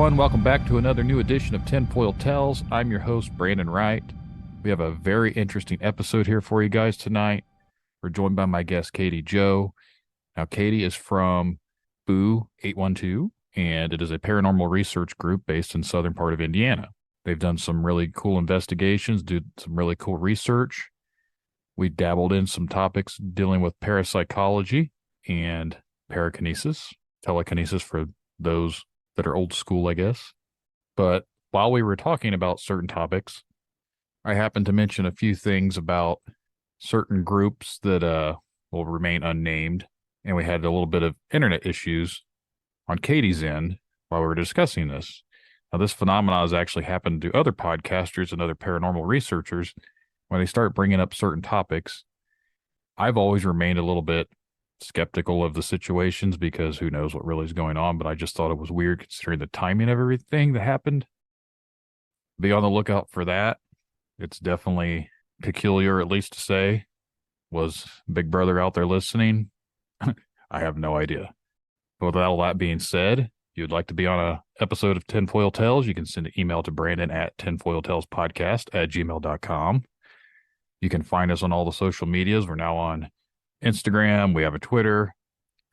everyone. Welcome back to another new edition of Tinfoil Tales. I'm your host, Brandon Wright. We have a very interesting episode here for you guys tonight. We're joined by my guest, Katie Joe. Now, Katie is from Boo 812, and it is a paranormal research group based in southern part of Indiana. They've done some really cool investigations, do some really cool research. We dabbled in some topics dealing with parapsychology and parakinesis, telekinesis for those that are old school, I guess. But while we were talking about certain topics, I happened to mention a few things about certain groups that will remain unnamed. And we had a little bit of internet issues on Katie's end while we were discussing this. Now, this phenomenon has actually happened to other podcasters and other paranormal researchers when they start bringing up certain topics. I've always remained a little bit skeptical of the situations because who knows what really is going on, but I just thought it was weird considering the timing of everything that happened. Be on the lookout for that. It's definitely peculiar, at least to say. Was Big Brother out there listening? I have no idea. But with all that being said, if you'd like to be on a episode of Tinfoil Tales, you can send an email to Brandon at tinfoiltalespodcast@gmail.com. You can find us on all the social medias. We're now on Instagram. We have a Twitter.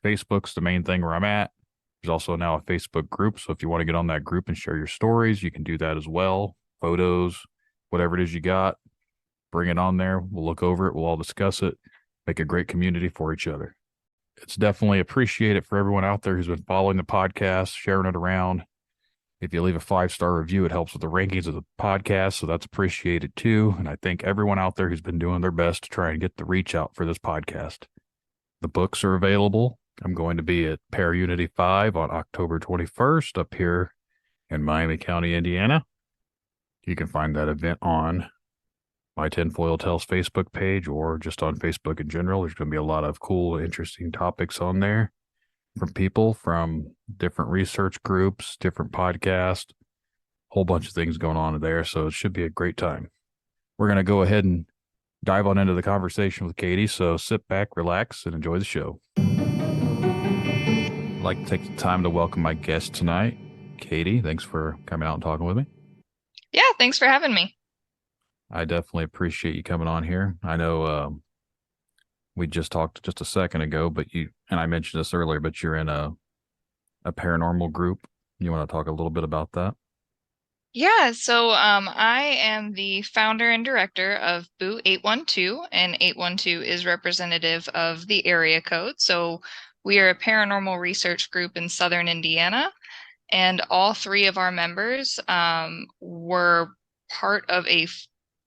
Facebook's the main thing where I'm at. There's also now a Facebook group. So if you want to get on that group and share your stories, you can do that as well. Photos, whatever it is you got, bring it on there. We'll look over it. We'll all discuss it. Make a great community for each other. It's definitely appreciated for everyone out there who's been following the podcast, sharing it around. If you leave a 5-star review, it helps with the rankings of the podcast. So that's appreciated too. And I thank everyone out there who's been doing their best to try and get the reach out for this podcast. The books are available. I'm going to be at Unity 5 on October 21st up here in Miami County, Indiana. You can find that event on my Tinfoil Tales Facebook page or just on Facebook in general. There's going to be a lot of cool, interesting topics on there from people from different research groups, different podcasts, whole bunch of things going on there. So it should be a great time. We're going to go ahead and dive on into the conversation with Katie. So sit back, relax, and enjoy the show. I'd like to take the time to welcome my guest tonight, Katie. Thanks for coming out and talking with me. Yeah, thanks for having me. I definitely appreciate you coming on here. I know we just talked just a second ago, but you and I mentioned this earlier, but you're in a paranormal group. You want to talk a little bit about that? Yeah, so I am the founder and director of Boo 812, and 812 is representative of the area code. So we are a paranormal research group in southern Indiana, and all three of our members were part of a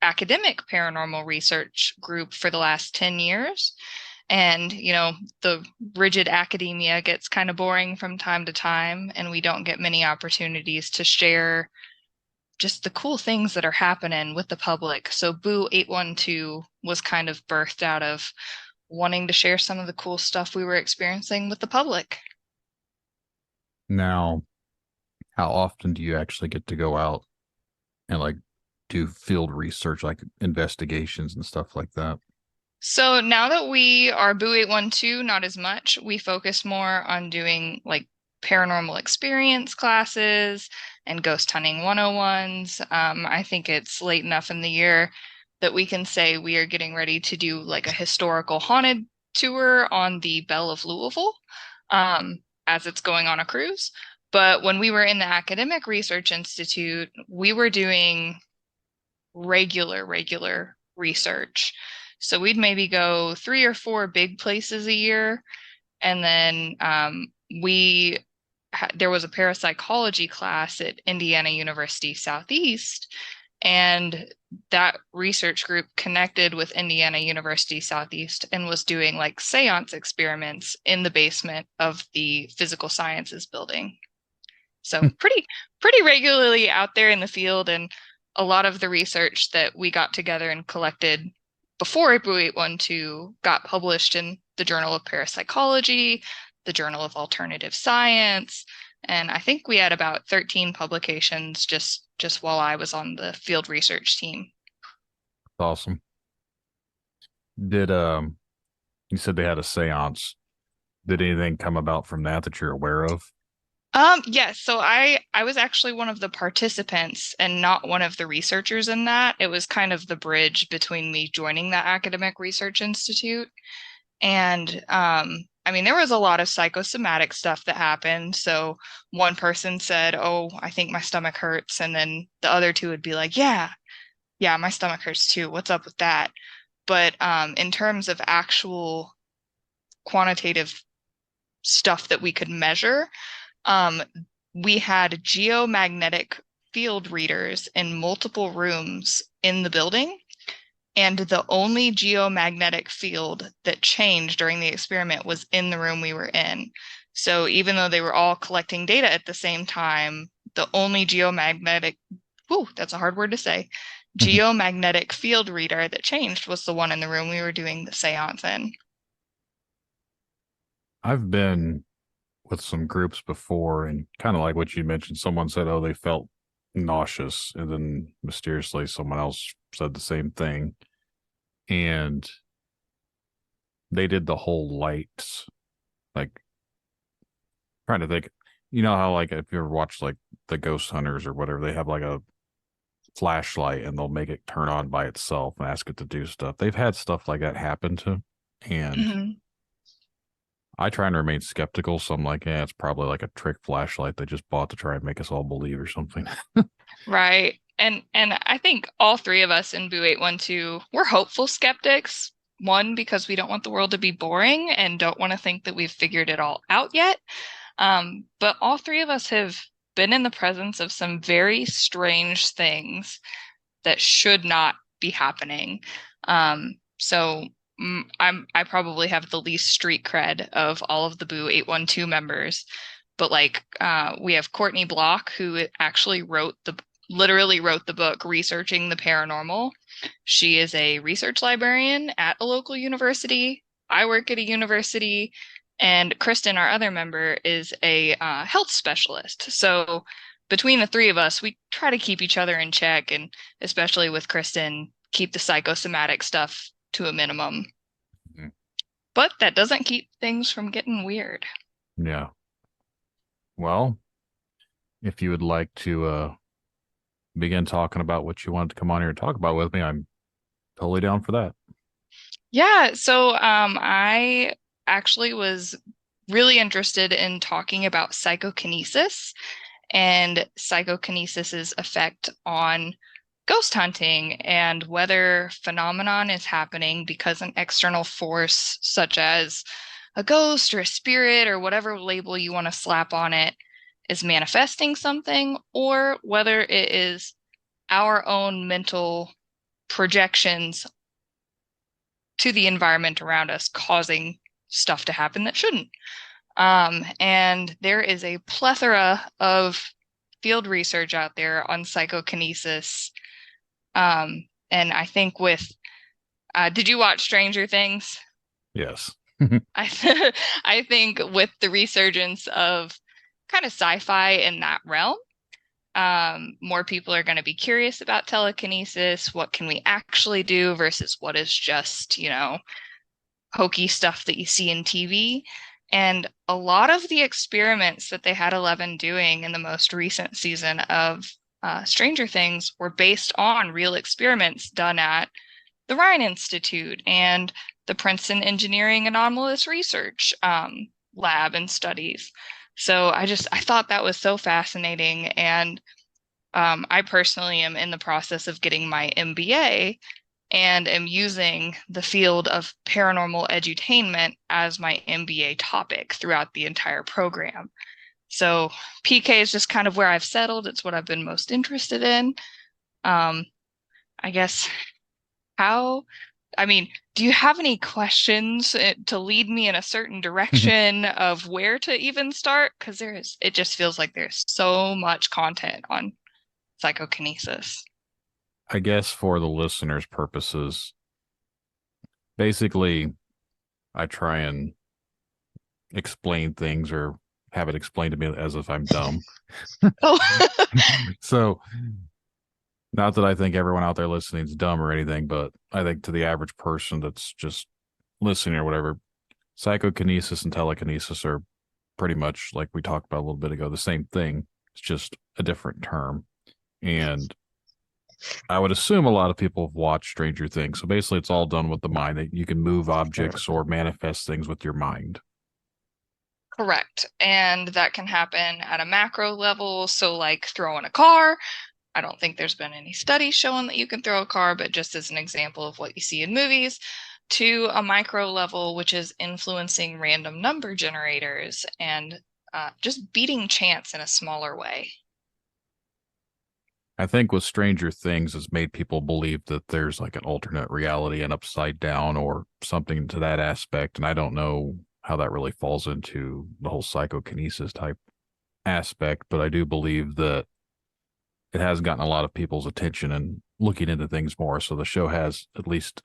academic paranormal research group for the last 10 years. And, the rigid academia gets kind of boring from time to time, and we don't get many opportunities to share just the cool things that are happening with the public. So Boo 812 was kind of birthed out of wanting to share some of the cool stuff we were experiencing with the public. Now, how often do you actually get to go out and do field research, like investigations and stuff like that? So now that we are Boo 812, not as much. We focus more on doing like paranormal experience classes and ghost hunting 101s. I think it's late enough in the year that we can say we are getting ready to do like a historical haunted tour on the Belle of Louisville, as it's going on a cruise. But when we were in the Academic Research Institute, we were doing regular research. So we'd maybe go 3 or 4 big places a year. And then there was a parapsychology class at Indiana University Southeast, and that research group connected with Indiana University Southeast and was doing like seance experiments in the basement of the physical sciences building. So pretty regularly out there in the field, and a lot of the research that we got together and collected before Boo 812 got published in the Journal of Parapsychology, the Journal of Alternative Science, and I think we had about 13 publications just while I was on the field research team. Awesome. Did you said they had a seance? Did anything come about from that you're aware of? Yes, so I was actually one of the participants and not one of the researchers in that. It was kind of the bridge between me joining the academic research institute. And I mean, there was a lot of psychosomatic stuff that happened. So one person said, "Oh, I think my stomach hurts," and then the other two would be like, "Yeah, yeah, my stomach hurts too. What's up with that?" But in terms of actual quantitative stuff that we could measure, um, we had geomagnetic field readers in multiple rooms in the building. And the only geomagnetic field that changed during the experiment was in the room we were in. So even though they were all collecting data at the same time, the only geomagnetic, whew, that's a hard word to say, geomagnetic field reader that changed was the one in the room we were doing the seance in. I've been with some groups before, and kind of like what you mentioned, someone said, oh, they felt nauseous, and then mysteriously someone else said the same thing. And they did the whole lights, like trying to think, you know how like if you ever watch like the ghost hunters or whatever, they have like a flashlight and they'll make it turn on by itself and ask it to do stuff. They've had stuff like that happen to, and Mhm. I try and remain skeptical. So I'm like, yeah, it's probably like a trick flashlight they just bought to try and make us all believe or something. Right. And I think all three of us in Boo 812, we're hopeful skeptics. One, because we don't want the world to be boring and don't want to think that we've figured it all out yet. But all three of us have been in the presence of some very strange things that should not be happening. I probably have the least street cred of all of the Boo 812 members, but like we have Courtney Block, who actually literally wrote the book Researching the Paranormal. She is a research librarian at a local university. I work at a university, and Kristen, our other member, is a health specialist. So between the three of us, we try to keep each other in check, and especially with Kristen, keep the psychosomatic stuff to a minimum. Mhm. But that doesn't keep things from getting weird. Yeah. Well, if you would like to begin talking about what you wanted to come on here and talk about with me, I'm totally down for that. Yeah, so I actually was really interested in talking about psychokinesis and psychokinesis's effect on ghost hunting and whether phenomenon is happening because an external force such as a ghost or a spirit or whatever label you want to slap on it is manifesting something, or whether it is our own mental projections to the environment around us causing stuff to happen that shouldn't. And there is a plethora of field research out there on psychokinesis. And I think did you watch Stranger Things? Yes. I think with the resurgence of kind of sci-fi in that realm, more people are going to be curious about telekinesis. What can we actually do versus what is just, hokey stuff that you see in TV. And a lot of the experiments that they had Eleven doing in the most recent season of Stranger Things were based on real experiments done at the Rhine Institute and the Princeton Engineering Anomalous Research lab and studies. So I thought that was so fascinating. And I personally am in the process of getting my MBA and am using the field of paranormal edutainment as my MBA topic throughout the entire program. So PK is just kind of where I've settled. It's what I've been most interested in. Um, I guess how, I mean, do you have any questions to lead me in a certain direction of where to even start? Because it just feels like there's so much content on psychokinesis. I guess for the listeners' purposes, basically, I try and explain things or have it explained to me as if I'm dumb. Oh, So, not that I think everyone out there listening is dumb or anything, but I think to the average person that's just listening or whatever, psychokinesis and telekinesis are pretty much like we talked about a little bit ago, the same thing. It's just a different term. And I would assume a lot of people have watched Stranger Things. So basically, it's all done with the mind. That you can move objects or manifest things with your mind. Correct. And that can happen at a macro level. So, like throwing a car. I don't think there's been any studies showing that you can throw a car, but just as an example of what you see in movies, to a micro level, which is influencing random number generators and just beating chance in a smaller way. I think with Stranger Things has made people believe that there's like an alternate reality and upside down or something to that aspect. And I don't know how that really falls into the whole psychokinesis type aspect, but I do believe that it has gotten a lot of people's attention and looking into things more. So the show has at least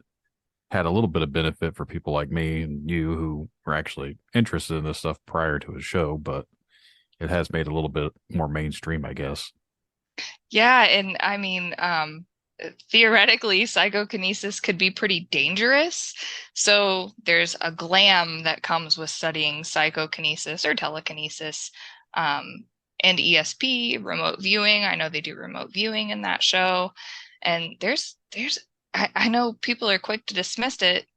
had a little bit of benefit for people like me and you who were actually interested in this stuff prior to a show, but it has made it a little bit more mainstream, I guess. Yeah, and I mean, theoretically, psychokinesis could be pretty dangerous. So there's a glam that comes with studying psychokinesis or telekinesis, and ESP, remote viewing. I know they do remote viewing in that show. And I know people are quick to dismiss it,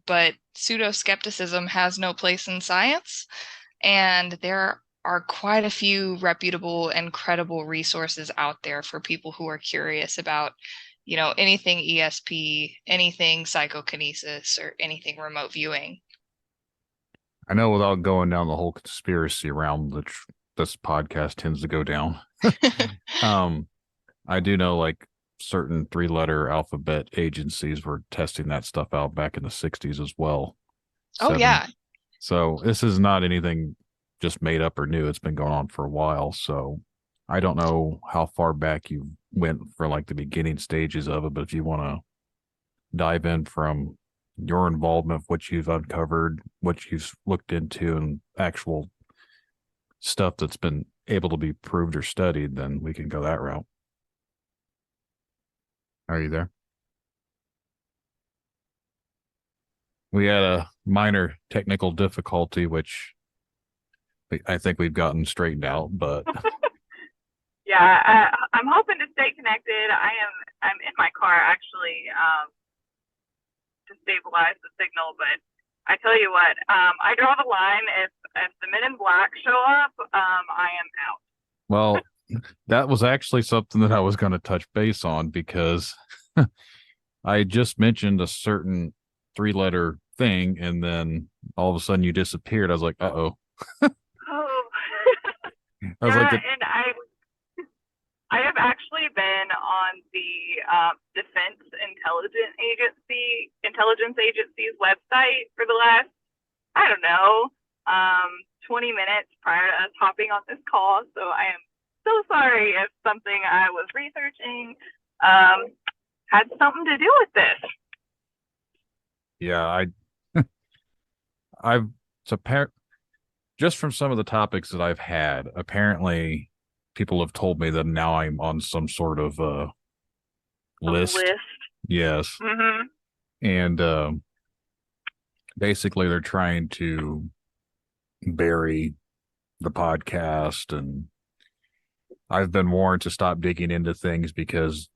but pseudo skepticism has no place in science. And there are quite a few reputable and credible resources out there for people who are curious about, anything ESP, anything psychokinesis, or anything remote viewing. I know without going down the whole conspiracy realm that this podcast tends to go down. um, I do know like certain three-letter alphabet agencies were testing that stuff out back in the 60s as well. Oh, Seven. yeah. So this is not anything just made up or new. It's been going on for a while. So I don't know how far back you went for like the beginning stages of it, but if you want to dive in from your involvement, what you've uncovered, what you've looked into, and actual stuff that's been able to be proved or studied, then we can go that route. Are you there? We had a minor technical difficulty, which I think we've gotten straightened out, but Yeah, I'm hoping to stay connected. I'm in my car actually to stabilize the signal, but I tell you what, I draw the line. If the Men in Black show up, I am out. well, that was actually something that I was going to touch base on because I just mentioned a certain three-letter thing, and then all of a sudden you disappeared. I was like, uh-oh. Oh, I was yeah, like, and I have actually been on the Defense Intelligence Agency's website for the last, I don't know, 20 minutes prior to us hopping on this call. So I am so sorry if something I was researching had something to do with this. yeah, I've so just from some of the topics that I've had, apparently people have told me that now I'm on some sort of list. List. Yes. Mm-hmm. And basically they're trying to bury the podcast, and I've been warned to stop digging into things because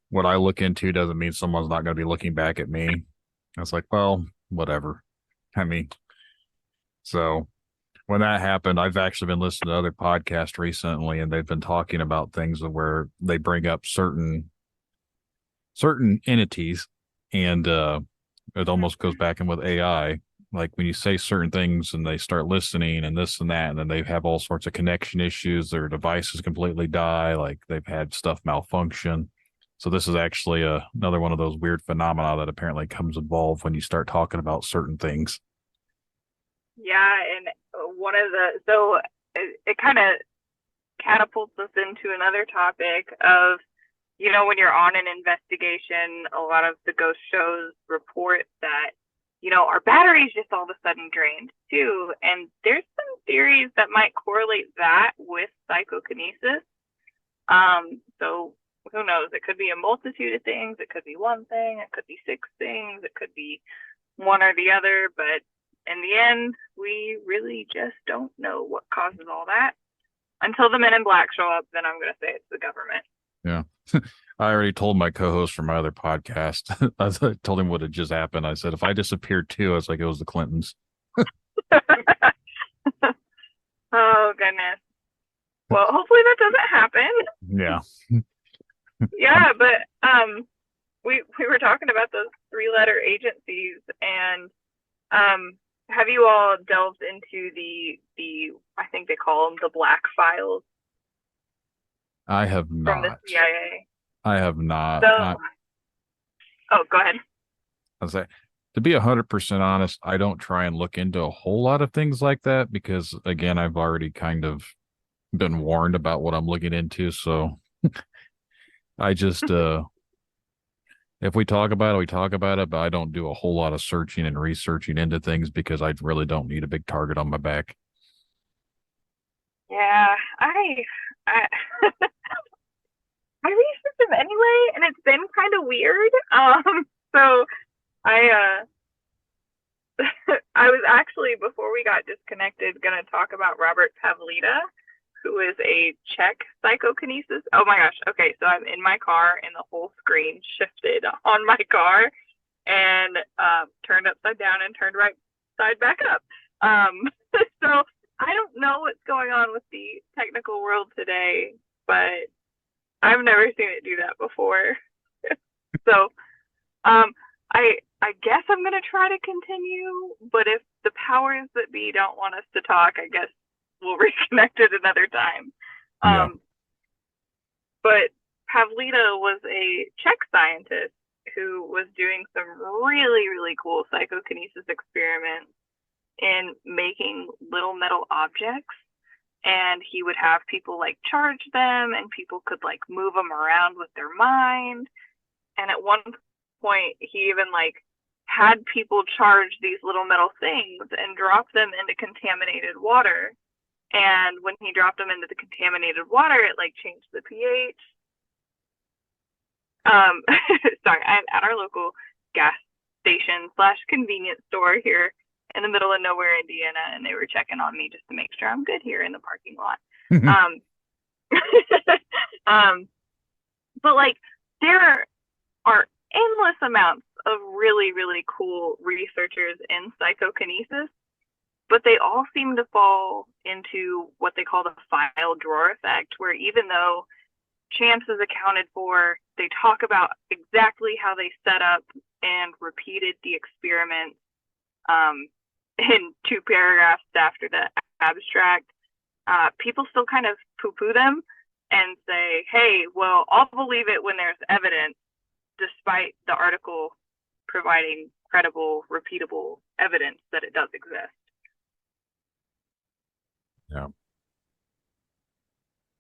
what I look into doesn't mean someone's not going to be looking back at me. I was like, well, whatever. I mean, so when that happened, I've actually been listening to other podcasts recently, and they've been talking about things where they bring up certain entities, and it almost goes back in with AI. Like when you say certain things and they start listening and this and that, and then they have all sorts of connection issues, their devices completely die, like they've had stuff malfunction. So this is actually another one of those weird phenomena that apparently comes involved when you start talking about certain things. Yeah, and so it kind of catapults us into another topic of, when you're on an investigation, a lot of the ghost shows report that, our batteries just all of a sudden drained too. And there's some theories that might correlate that with psychokinesis. So who knows? It could be a multitude of things. It could be one thing. It could be six things. It could be one or the other. But in the end, we really just don't know what causes all that. Until the men in black show up, then I'm going to say it's the government. Yeah. I already told my co-host from my other podcast. I told him what had just happened. I said, if I disappeared too, I was like, it was the Clintons. Oh, goodness. Well, hopefully that doesn't happen. Yeah. Yeah, but we were talking about those 3-letter agencies, and have you all delved into the I think they call them the black files I have from the not. CIA? I have not. So, oh, go ahead. I was like, to be 100% honest, I don't try and look into a whole lot of things like that because, again, I've already kind of been warned about what I'm looking into. So I just, if we talk about it, we talk about it, but I don't do a whole lot of searching and researching into things because I really don't need a big target on my back. Yeah, I I researched them anyway, and it's been kind of weird. So I I was actually, before we got disconnected, going to talk about Robert Pavlita, who is a Czech psychokinesis. Oh my gosh. Okay, so I'm in my car and the whole screen shifted on my car and turned upside down and turned right side back up. So I don't know what's going on with the technical world today, but I've never seen it do that before. So I guess I'm going to try to continue, but if the powers that be don't want us to talk, I guess we'll reconnect at another time. Yeah. But Pavlita was a Czech scientist who was doing some really, really cool psychokinesis experiments in making little metal objects. And he would have people like charge them, and people could like move them around with their mind. And at one point, he even like had people charge these little metal things and drop them into contaminated water. And when he dropped them into the contaminated water, it like changed the pH. Sorry, I'm at our local gas station / convenience store here in the middle of nowhere, Indiana, and they were checking on me just to make sure I'm good here in the parking lot. But like there are endless amounts of really, really cool researchers in psychokinesis, but they all seem to fall into what they call the file drawer effect, where even though chance is accounted for, they talk about exactly how they set up and repeated the experiment in 2 paragraphs after the abstract. People still kind of poo-poo them and say, hey, well, I'll believe it when there's evidence, despite the article providing credible, repeatable evidence that it does exist. Yeah.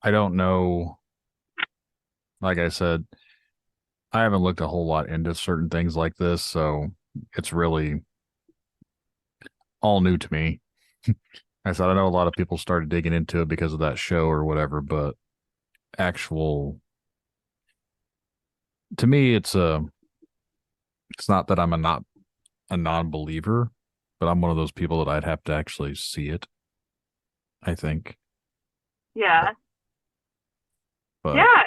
I don't know. Like I said, I haven't looked a whole lot into certain things like this, so it's really all new to me. I said, I know a lot of people started digging into it because of that show or whatever, but to me, it's not that I'm a non-believer, but I'm one of those people that I'd have to actually see it, I think. Yeah. But Yeah.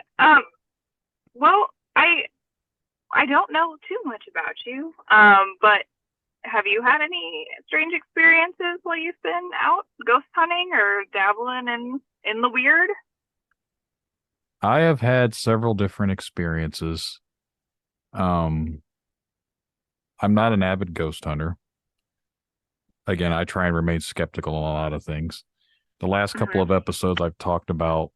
Well, I don't know too much about you, but have you had any strange experiences while you've been out ghost hunting or dabbling in the weird? I have had several different experiences. I'm not an avid ghost hunter. Again, I try and remain skeptical on a lot of things. The last couple of episodes I've talked about,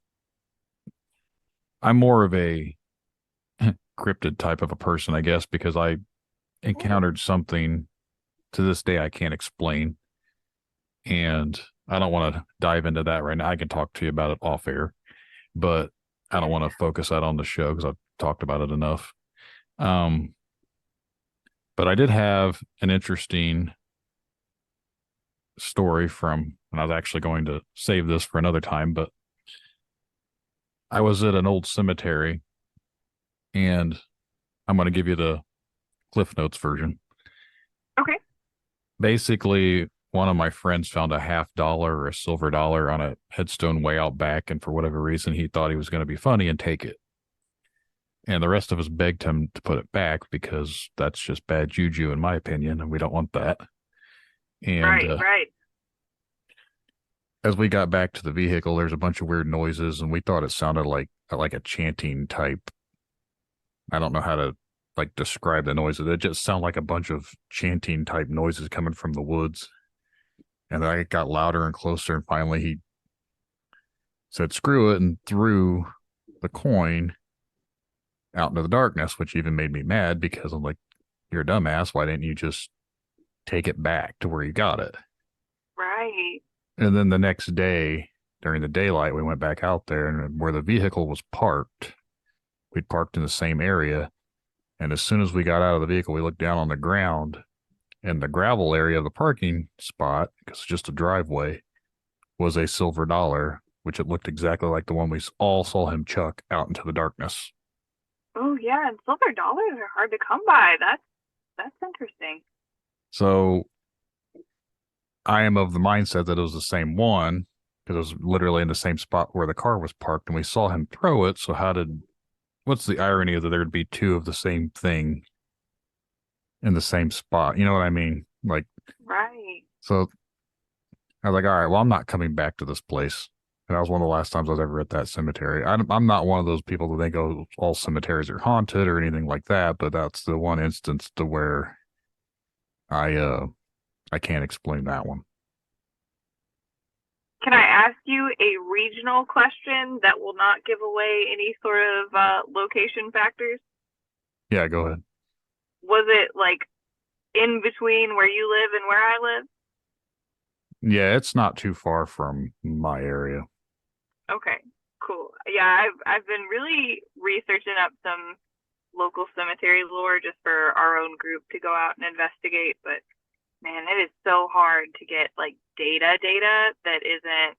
I'm more of a cryptid type of a person, I guess, because I encountered something to this day I can't explain. And I don't want to dive into that right now. I can talk to you about it off air, but I don't want to focus that on the show because I've talked about it enough. But I did have an interesting story from, and I was actually going to save this for another time, but I was at an old cemetery, and I'm going to give you the Cliff Notes version. Okay. Basically, one of my friends found a $50 or a silver dollar on a headstone way out back, and for whatever reason, he thought he was going to be funny and take it. And the rest of us begged him to put it back because that's just bad juju, in my opinion, and we don't want that. And Right. as we got back to the vehicle, there's a bunch of weird noises, and we thought it sounded like a chanting type. I don't know how to like describe the noises. It just sounded like a bunch of chanting type noises coming from the woods. And then it got louder and closer, and finally he said, "Screw it," and threw the coin out into the darkness, which even made me mad because I'm like, "You're a dumbass. Why didn't you just take it back to where you got it?" Right. And then the next day, during the daylight, we went back out there, and where the vehicle was parked, we'd parked in the same area. And as soon as we got out of the vehicle, we looked down on the ground, and the gravel area of the parking spot, because it's just a driveway, was a silver dollar, which it looked exactly like the one we all saw him chuck out into the darkness. Oh yeah, and silver dollars are hard to come by. That's interesting. So I am of the mindset that it was the same one because it was literally in the same spot where the car was parked, and we saw him throw it. So what's the irony of that there would be two of the same thing in the same spot? You know what I mean? Like, Right. so I was like, all right, well, I'm not coming back to this place. And that was one of the last times I was ever at that cemetery. I'm not one of those people that think, oh, all cemeteries are haunted or anything like that, but that's the one instance to where I can't explain that one. Can I ask you a regional question that will not give away any sort of location factors? Yeah, go ahead. Was it like in between where you live and where I live? Yeah, it's not too far from my area. Okay, cool. Yeah, I've been really researching up some local cemetery lore just for our own group to go out and investigate, but man, it is so hard to get like data that isn't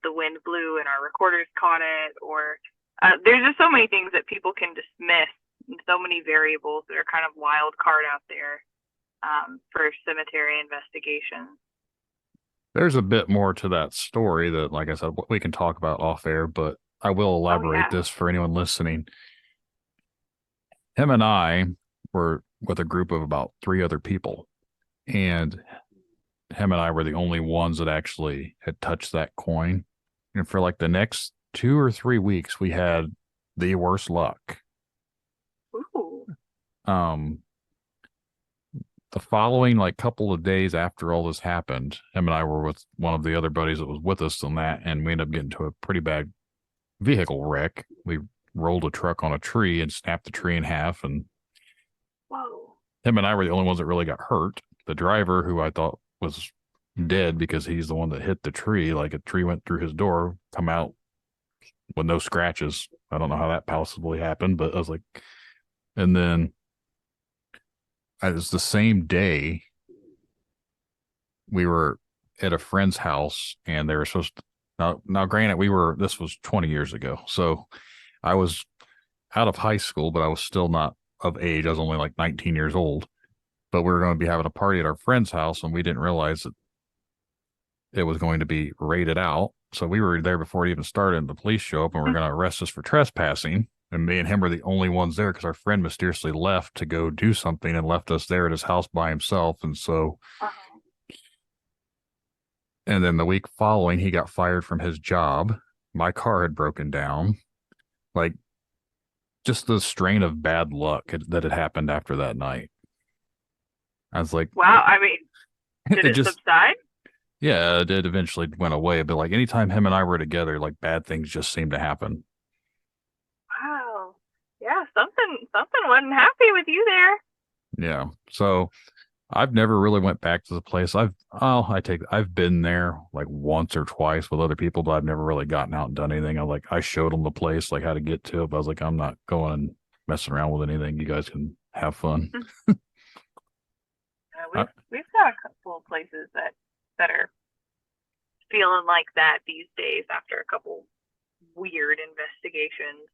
the wind blew and our recorders caught it, or there's just so many things that people can dismiss and so many variables that are kind of wild card out there for cemetery investigations. There's a bit more to that story that, like I said, we can talk about off air, but I will elaborate this for anyone listening. Him and I were with a group of about 3 other people, and him and I were the only ones that actually had touched that coin. And for like the next 2 or 3 weeks, we had the worst luck. Ooh. The following like couple of days after all this happened, him and I were with one of the other buddies that was with us on that, and we ended up getting to a pretty bad vehicle wreck. We rolled a truck on a tree and snapped the tree in half, and Whoa. him and I were the only ones that really got hurt. The driver, who I thought was dead because he's the one that hit the tree, like a tree went through his door, come out with no scratches. I don't know how that possibly happened, but I was like, and then it was the same day we were at a friend's house, and they were supposed to, now granted, this was 20 years ago, so I was out of high school, but I was still not of age. I was only like 19 years old, but we were going to be having a party at our friend's house, and we didn't realize that it was going to be raided out. So we were there before it even started, and the police show up and we're going to arrest us for trespassing. And me and him were the only ones there because our friend mysteriously left to go do something and left us there at his house by himself. And so, and then the week following, he got fired from his job. My car had broken down. Like, just the strain of bad luck that had happened after that night. I was like, wow. I mean, did it subside? Yeah, it did eventually went away. But like anytime him and I were together, like bad things just seemed to happen. Wow. Yeah, something wasn't happy with you there. Yeah. So I've never really went back to the place. I've been there like once or twice with other people, but I've never really gotten out and done anything. I showed them the place, like how to get to it, but I was like, I'm not going and messing around with anything. You guys can have fun. We've got a couple of places that are feeling like that these days after a couple weird investigations.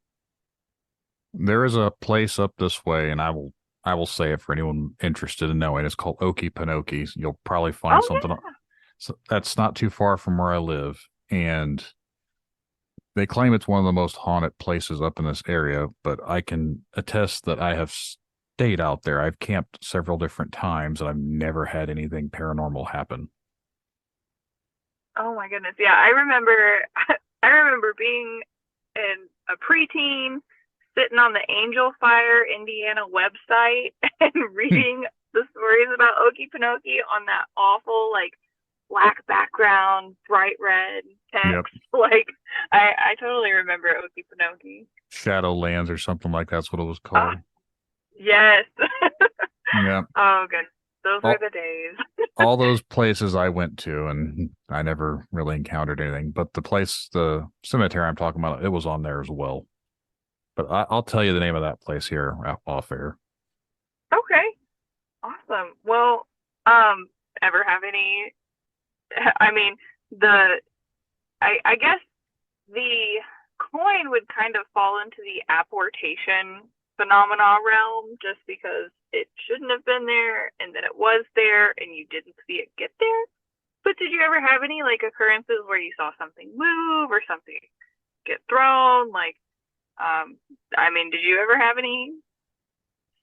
There is a place up this way, and I will I will say it for anyone interested in knowing. It's called Okefenokee. You'll probably find Oh something that's not too far from where I live. And they claim it's one of the most haunted places up in this area, but I can attest that I have stayed out there. I've camped several different times and I've never had anything paranormal happen. oh my goodness. Yeah, I remember I remember being in a preteen sitting on the Angel Fire Indiana website and reading the stories about Okefenokee on that awful like black background, bright red Yep. text. Like I totally remember Okefenokee. Shadowlands or something like that's what it was Ah, called. yes. Yeah. Oh goodness. Those were All, the days. all those places I went to, and I never really encountered anything. But the cemetery I'm talking about, it was on there as well. But I'll tell you the name of that place here off air. Okay. Awesome. Well, ever have any I mean, the I guess the coin would kind of fall into the apportation phenomena realm just because it shouldn't have been there and then it was there and you didn't see it get there. But did you ever have any like occurrences where you saw something move or something get thrown? Like, I mean, did you ever have any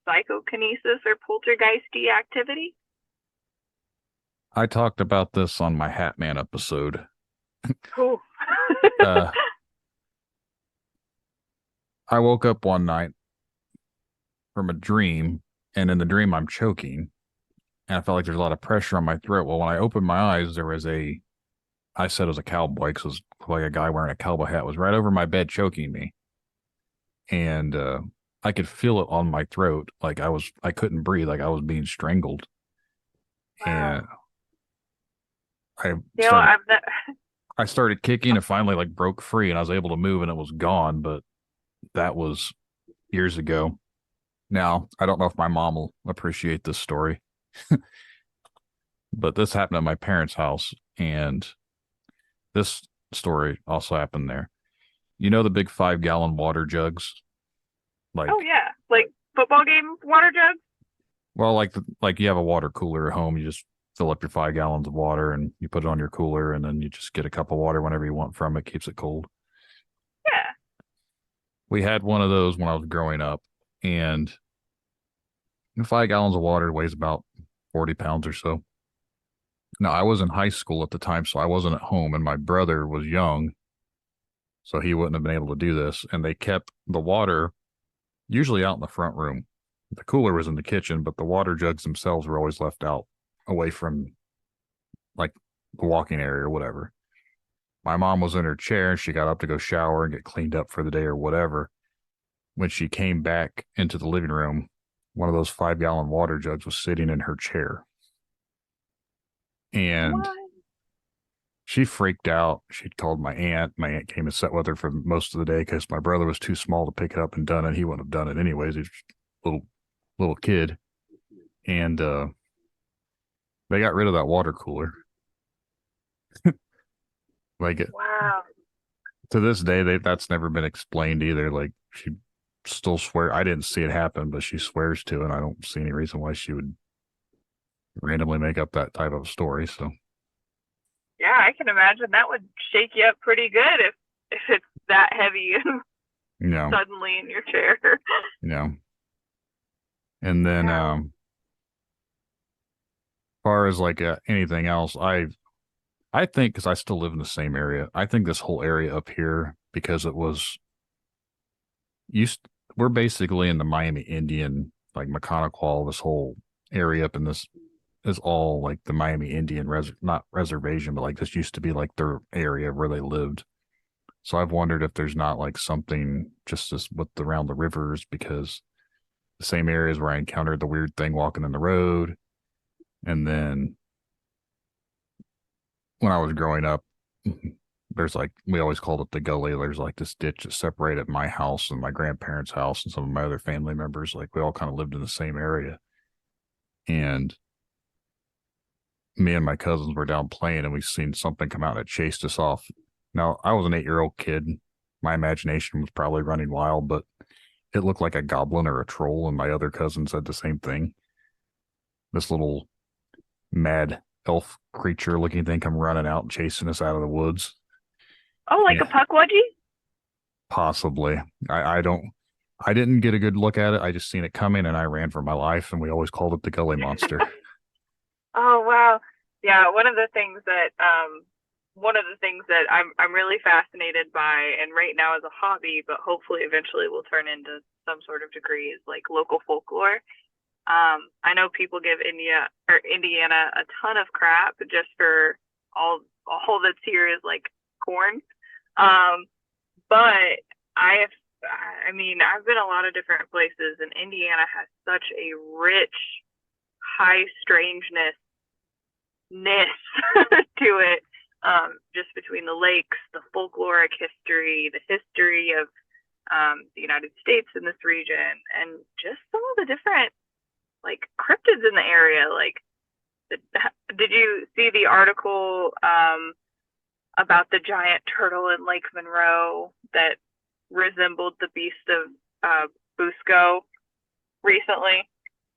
psychokinesis or poltergeisty activity? I talked about this on my Hat Man episode. Cool. Uh, I woke up one night from a dream, and in the dream, I'm choking, and I felt like there's a lot of pressure on my throat. Well, when I opened my eyes, I said it was a cowboy because it was like a guy wearing a cowboy hat was right over my bed choking me. And I could feel it on my throat. Like I couldn't breathe, like I was being strangled. Wow. And I You know, started, I've I started kicking and finally like broke free and I was able to move and it was gone. But that was years ago. Now, I don't know if my mom will appreciate this story, but this happened at my parents' house. And this story also happened there. You know the big 5-gallon water jugs? oh Like, yeah, like football game water jugs. well, like you have a water cooler at home. You just fill up your 5 gallons of water and you put it on your cooler, and then you just get a cup of water whenever you want from it. Keeps it cold. Yeah. We had one of those when I was growing up, and 5 gallons of water weighs about 40 pounds or so. Now, I was in high school at the time, so I wasn't at home, and my brother was young, so he wouldn't have been able to do this. And they kept the water usually out in the front room. The cooler was in the kitchen, but the water jugs themselves were always left out away from like the walking area or whatever. My mom was in her chair and she got up to go shower and get cleaned up for the day or whatever. When she came back into the living room, one of those 5 gallon water jugs was sitting in her chair. And What? she freaked out. She'd called my aunt. My aunt came and sat with her for most of the day because my brother was too small to pick it up and done it. He wouldn't have done it anyways. He was a little kid. And they got rid of that water cooler. Like Wow. to this day, that's never been explained either. Like she still swear I didn't see it happen, but she swears to it. And I don't see any reason why she would randomly make up that type of story. So Yeah, I can imagine that would shake you up pretty good if it's that heavy and you know, suddenly in your chair. you know. And then Wow. far as like anything else, I think because I still live in the same area, I think this whole area up here because it was used. We're basically in the Miami Indian, like McConaughey, this whole area up in this is all like the Miami Indian not reservation, but like this used to be like their area where they lived. So I've wondered if there's not like something just this with around the rivers because the same areas where I encountered the weird thing walking in the road. And then when I was growing up, there's like, we always called it the gully. There's like this ditch that separated my house and my grandparents' house and some of my other family members. Like we all kind of lived in the same area. And me and my cousins were down playing and we seen something come out that chased us off. Now, I was an 8-year-old kid. My imagination was probably running wild, but it looked like a goblin or a troll, and my other cousin said the same thing. This little mad elf creature looking thing come running out and chasing us out of the woods. Oh, like a Yeah, puckwudgie? possibly. I don't. I didn't get a good look at it. I just seen it coming and I ran for my life, and we always called it the Gully Monster. Oh wow. Yeah, one of the things that I'm really fascinated by, and right now as a hobby, but hopefully eventually will turn into some sort of degree, is like local folklore. I know people give Indiana a ton of crap just for all that's here is like corn. Um, but I have, I mean, I've been a lot of different places, and Indiana has such a rich, high strangeness to it, just between the lakes, the folkloric history, the history of the United States in this region, and just some of the different like cryptids in the area. Like, did you see the article about the giant turtle in Lake Monroe that resembled the beast of Busco recently?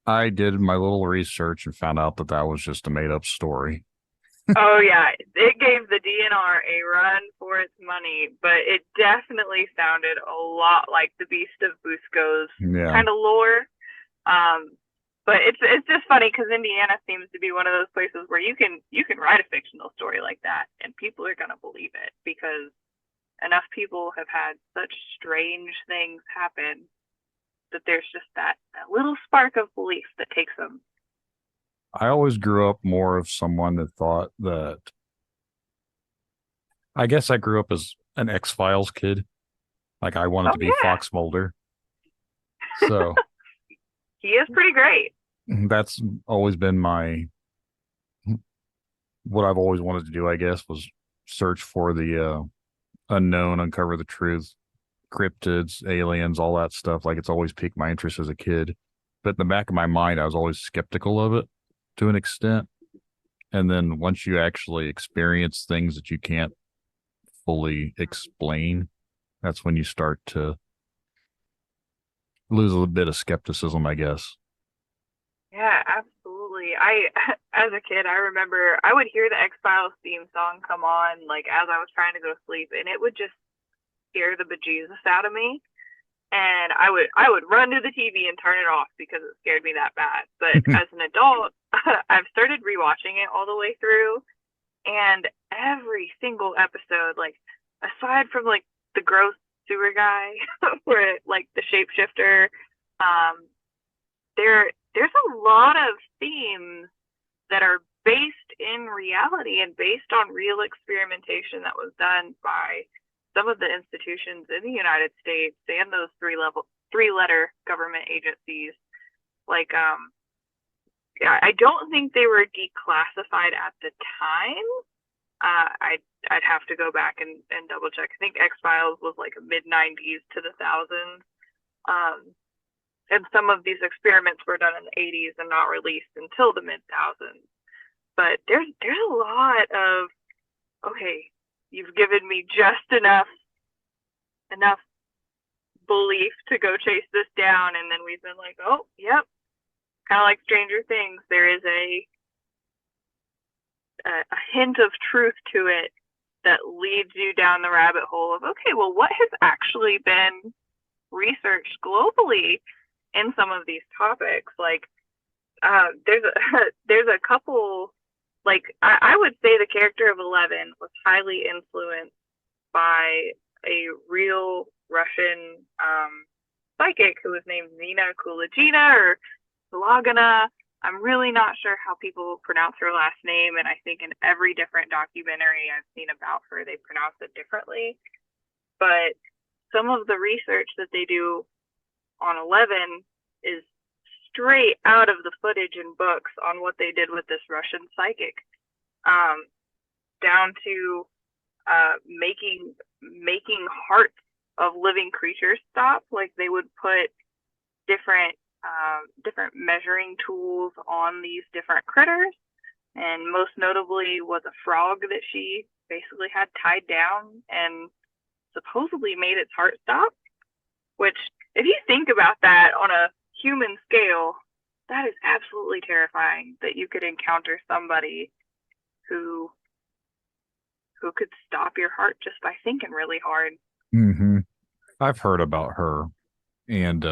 I did my little research and found out that that was just a made up story. Oh yeah, it gave the DNR a run for its money, but it definitely sounded a lot like the Beast of Busco's Yeah. kind of lore. But it's just funny because Indiana seems to be one of those places where you can write a fictional story like that and people are gonna believe it because enough people have had such strange things happen that there's just that little spark of belief that takes them. I always grew up more of someone that thought that I guess I grew up as an X-Files kid. Like I wanted Oh to be yeah, Fox Mulder. So he is pretty great. that's always been my what I've always wanted to do, I guess, was search for the unknown, uncover the truth, cryptids, aliens, all that stuff. Like it's always piqued my interest as a kid. But in the back of my mind, I was always skeptical of it to an extent. And then once you actually experience things that you can't fully explain, that's when you start to lose a little bit of skepticism, I guess. Yeah, absolutely. As a kid, I remember I would hear the X-Files theme song come on, like, as I was trying to go to sleep, and it would just scare the bejesus out of me. And I would run to the TV and turn it off because it scared me that bad. But as an adult, I've started rewatching it all the way through, and every single episode, like, aside from, like, the gross sewer guy, where, like, the shapeshifter, um, there's a lot of themes that are based in reality and based on real experimentation that was done by some of the institutions in the United States and those three-letter government agencies. Like, I don't think they were declassified at the time. I'd have to go back and double check. I think X-Files was like a mid-90s to the thousands. And some of these experiments were done in the 80s and not released until the mid-thousands. But there's a lot of, okay, you've given me just enough belief to go chase this down, and then we've been like, oh, yep, kind of like Stranger Things. There is a hint of truth to it that leads you down the rabbit hole of, okay, well, what has actually been researched globally in some of these topics? Like, there's a couple, like, I would say the character of Eleven was highly influenced by a real Russian psychic who was named Nina Kulagina or Kulagina. I'm really not sure how people pronounce her last name, and I think in every different documentary I've seen about her, they pronounce it differently. But some of the research that they do on 11 is straight out of the footage and books on what they did with this Russian psychic, down to making hearts of living creatures stop. Like, they would put different measuring tools on these different critters, and most notably was a frog that she basically had tied down and supposedly made its heart stop, which if you think about that on a human scale, that is absolutely terrifying that you could encounter somebody who could stop your heart just by thinking really hard. Mm-hmm. I've heard about her, and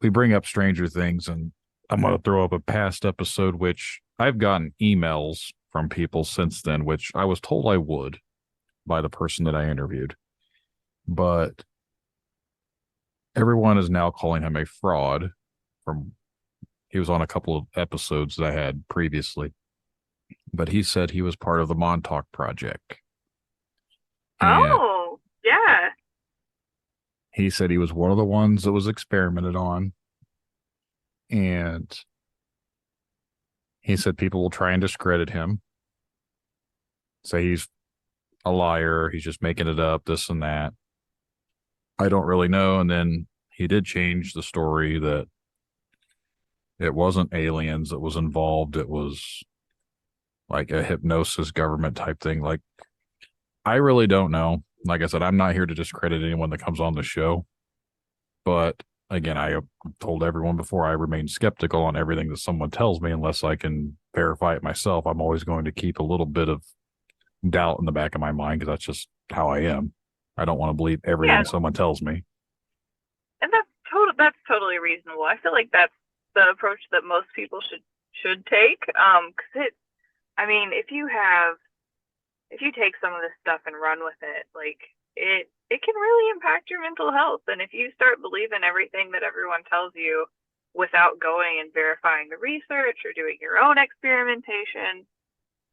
we bring up Stranger Things, and I'm going to throw up a past episode, which I've gotten emails from people since then, which I was told I would by the person that I interviewed. But everyone is now calling him a fraud. He was on a couple of episodes that I had previously, but he said he was part of the Montauk Project. And Oh, yeah. he said he was one of the ones that was experimented on. And he said people will try and discredit him, say he's a liar, he's just making it up, this and that. I don't really know. And then he did change the story that it wasn't aliens that was involved. It was like a hypnosis government type thing. Like, I really don't know. Like I said, I'm not here to discredit anyone that comes on the show. But again, I have told everyone before, I remain skeptical on everything that someone tells me unless I can verify it myself. I'm always going to keep a little bit of doubt in the back of my mind because that's just how I am. I don't want to believe everything someone tells me. And that's totally reasonable. I feel like that's the approach that most people should take. Because I mean, if you take some of this stuff and run with it, like it can really impact your mental health. And if you start believing everything that everyone tells you without going and verifying the research or doing your own experimentation,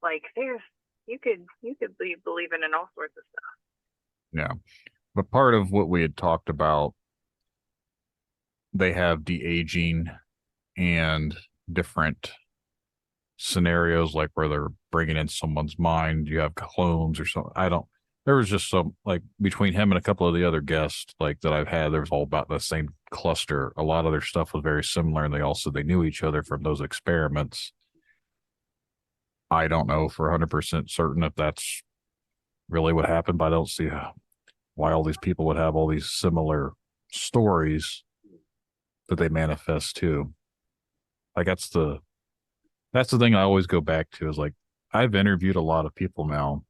like you could be believing in all sorts of stuff. Yeah. But part of what we had talked about, they have de-aging and different scenarios, like where they're bringing in someone's mind. You have clones or something. There was just some, like, between him and a couple of the other guests like that I've had, there was all about the same cluster. A lot of their stuff was very similar, and they also they knew each other from those experiments. I don't know for 100% certain if that's really what happened, but I don't see why all these people would have all these similar stories that they manifest too. Like that's the thing I always go back to is like I've interviewed a lot of people now,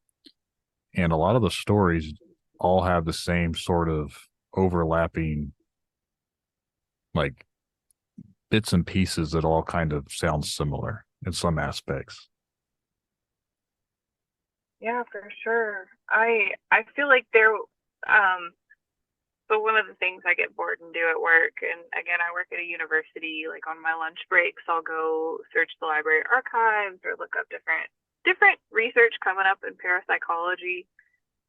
and a lot of the stories all have the same sort of overlapping like bits and pieces that all kind of sound similar in some aspects. Yeah, for sure. I feel like so one of the things I get bored and do at work, and again, I work at a university, like on my lunch breaks, I'll go search the library archives or look up different research coming up in parapsychology.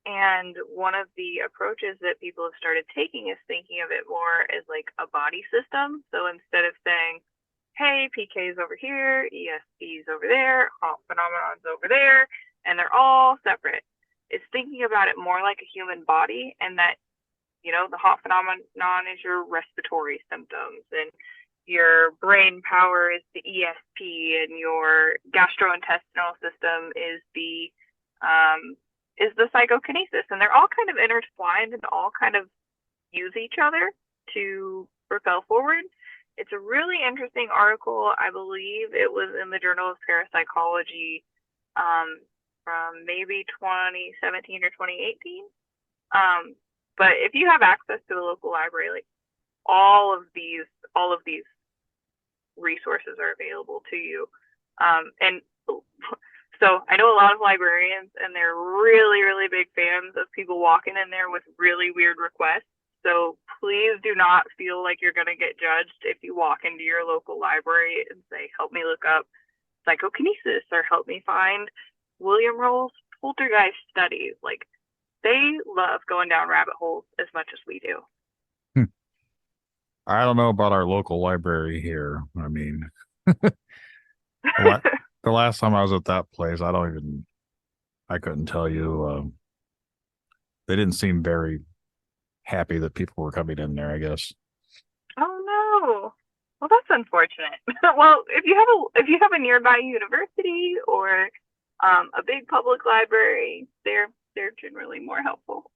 And one of the approaches that people have started taking is thinking of it more as like a body system. So instead of saying, hey, PK's over here, ESP's over there, phenomenon's over there, and they're all separate, it's thinking about it more like a human body, and that, you know, the hot phenomenon is your respiratory symptoms, and your brain power is the ESP, and your gastrointestinal system is the psychokinesis, and they're all kind of intertwined and all kind of use each other to propel forward. It's a really interesting article. I believe it was in the Journal of Parapsychology from maybe 2017 or 2018. But if you have access to the local library, like all of these resources are available to you. And so I know a lot of librarians, and they're really, really big fans of people walking in there with really weird requests. So please do not feel like you're going to get judged if you walk into your local library and say, help me look up psychokinesis, or help me find William Roll's poltergeist studies. Like, they love going down rabbit holes as much as we do. I don't know about our local library here. I mean, the last time I was at that place, I couldn't tell you. They didn't seem very happy that people were coming in there, I guess. Oh no. Well, that's unfortunate. Well, if you have a nearby university or a big public library, they're generally more helpful.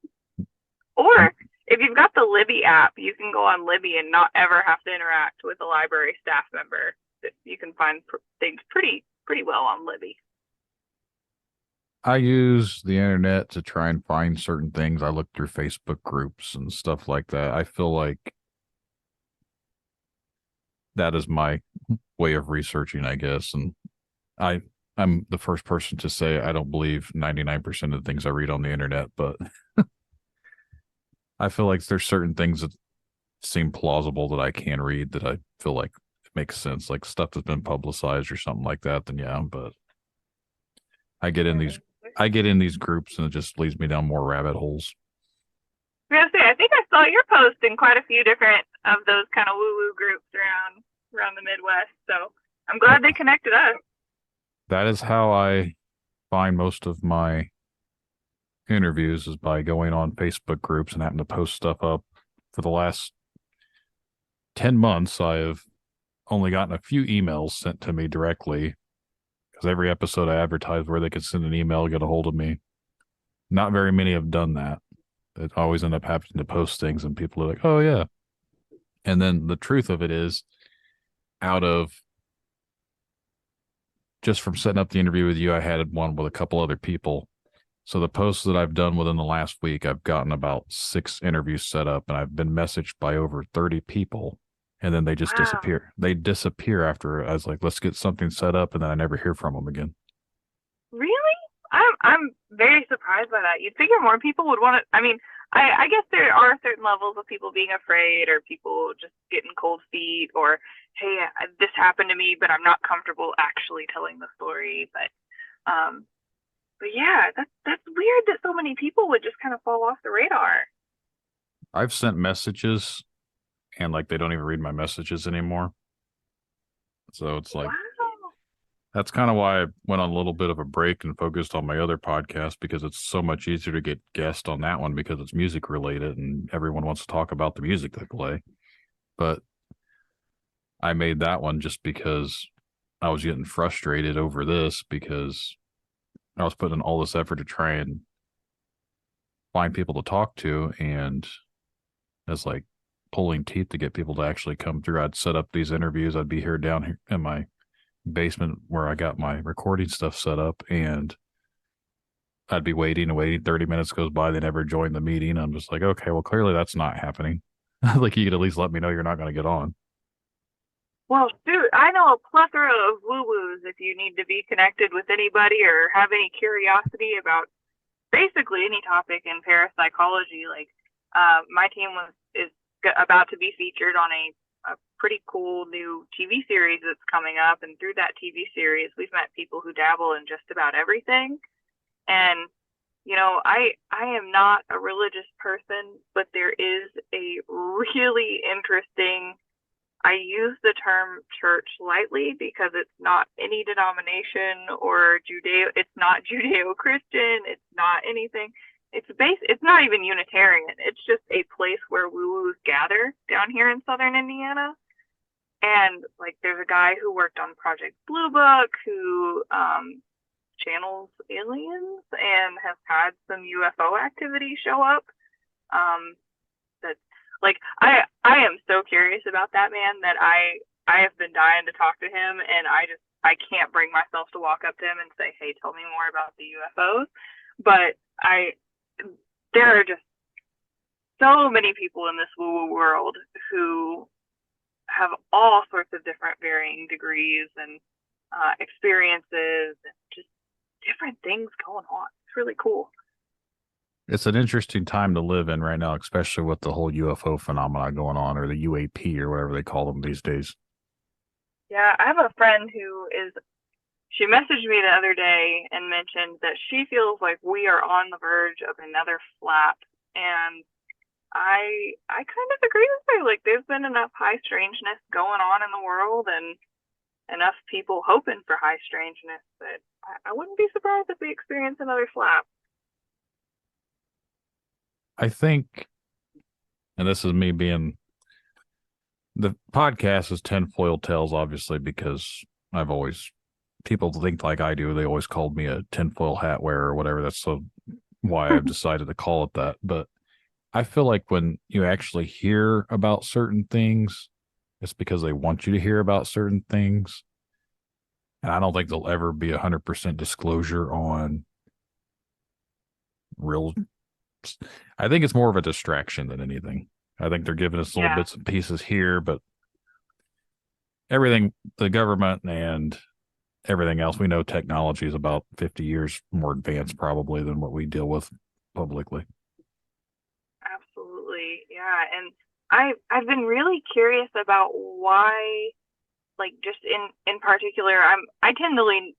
Or if you've got the Libby app, you can go on Libby and not ever have to interact with a library staff member. You can find things pretty well on Libby. I use the internet to try and find certain things. I look through Facebook groups and stuff like that. I feel like that is my way of researching, I guess. And I'm the first person to say I don't believe 99% of the things I read on the internet, but I feel like there's certain things that seem plausible that I can read that I feel like it makes sense, like stuff that's been publicized or something like that. Then yeah, but I get in these groups and it just leads me down more rabbit holes. I was gonna say, I think I saw your post in quite a few different of those kind of woo-woo groups around the Midwest. So I'm glad they connected us. That is how I find most of my interviews, is by going on Facebook groups and having to post stuff up. For the last 10 months, I have only gotten a few emails sent to me directly, because every episode I advertise where they could send an email, get a hold of me. Not very many have done that. It always end up having to post things and people are like, oh yeah. And then the truth of it is, out of just from setting up the interview with you, I had one with a couple other people. So the posts that I've done within the last week, I've gotten about 6 interviews set up, and I've been messaged by over 30 people, and then they just disappear. They disappear after I was like, let's get something set up, and then I never hear from them again. Really? I'm very surprised by that. You'd figure more people would want to. I mean, I guess there are certain levels of people being afraid, or people just getting cold feet, or hey, this happened to me, but I'm not comfortable actually telling the story. But yeah, that's weird that so many people would just kind of fall off the radar. I've sent messages and like they don't even read my messages anymore. So it's like, wow. That's kind of why I went on a little bit of a break and focused on my other podcast, because it's so much easier to get guests on that one because it's music related and everyone wants to talk about the music they play. But I made that one just because I was getting frustrated over this, because I was putting in all this effort to try and find people to talk to, and it's like pulling teeth to get people to actually come through. I'd set up these interviews. I'd be here down here in my basement where I got my recording stuff set up, and I'd be waiting. 30 minutes goes by. They never join the meeting. I'm just like, okay, well, clearly that's not happening. Like, you could at least let me know you're not going to get on. Well, dude, I know a plethora of woo-woos if you need to be connected with anybody or have any curiosity about basically any topic in parapsychology. Like, my team is about to be featured on a pretty cool new TV series that's coming up, and through that TV series, we've met people who dabble in just about everything. And you know, I am not a religious person, but there is a really interesting. I use the term church lightly because it's not any denomination or it's not Judeo-Christian, it's not anything. It's not even Unitarian. It's just a place where woo-woos gather down here in southern Indiana. And like, there's a guy who worked on Project Blue Book who channels aliens and has had some UFO activity show up. That's like, I am so curious about that man that I have been dying to talk to him, and I can't bring myself to walk up to him and say, hey, tell me more about the UFOs. But there are just so many people in this woo-woo world who have all sorts of different varying degrees and experiences and just different things going on. It's really cool. It's an interesting time to live in right now, especially with the whole UFO phenomena going on, or the UAP or whatever they call them these days. Yeah, I have a friend she messaged me the other day and mentioned that she feels like we are on the verge of another flap. And I kind of agree with her. Like, there's been enough high strangeness going on in the world and enough people hoping for high strangeness that I wouldn't be surprised if we experience another flap. I think, and this is me being, the podcast is Tinfoil Tales, obviously, because people think like I do. They always called me a tinfoil hat wearer or whatever. That's why I've decided to call it that. But I feel like when you actually hear about certain things, it's because they want you to hear about certain things. And I don't think there'll ever be 100% disclosure on real. I think it's more of a distraction than anything. I think they're giving us little Yeah. bits and pieces here, but everything, the government and everything else, we know technology is about 50 years more advanced probably than what we deal with publicly. Absolutely. Yeah. And I've been really curious about why, like, just in particular, I tend to lean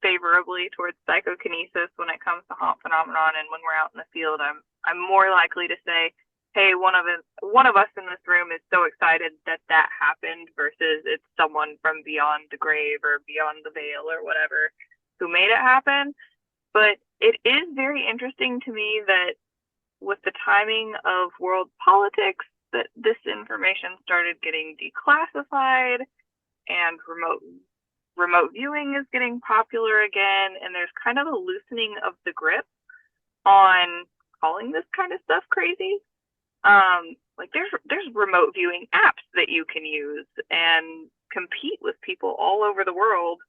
favorably towards psychokinesis when it comes to haunt phenomenon, and when we're out in the field, I'm more likely to say, hey, one of us in this room is so excited that that happened, versus it's someone from beyond the grave or beyond the veil or whatever who made it happen. But it is very interesting to me that with the timing of world politics, that this information started getting declassified, and remote viewing is getting popular again, and there's kind of a loosening of the grip on calling this kind of stuff crazy. Like there's remote viewing apps that you can use and compete with people all over the world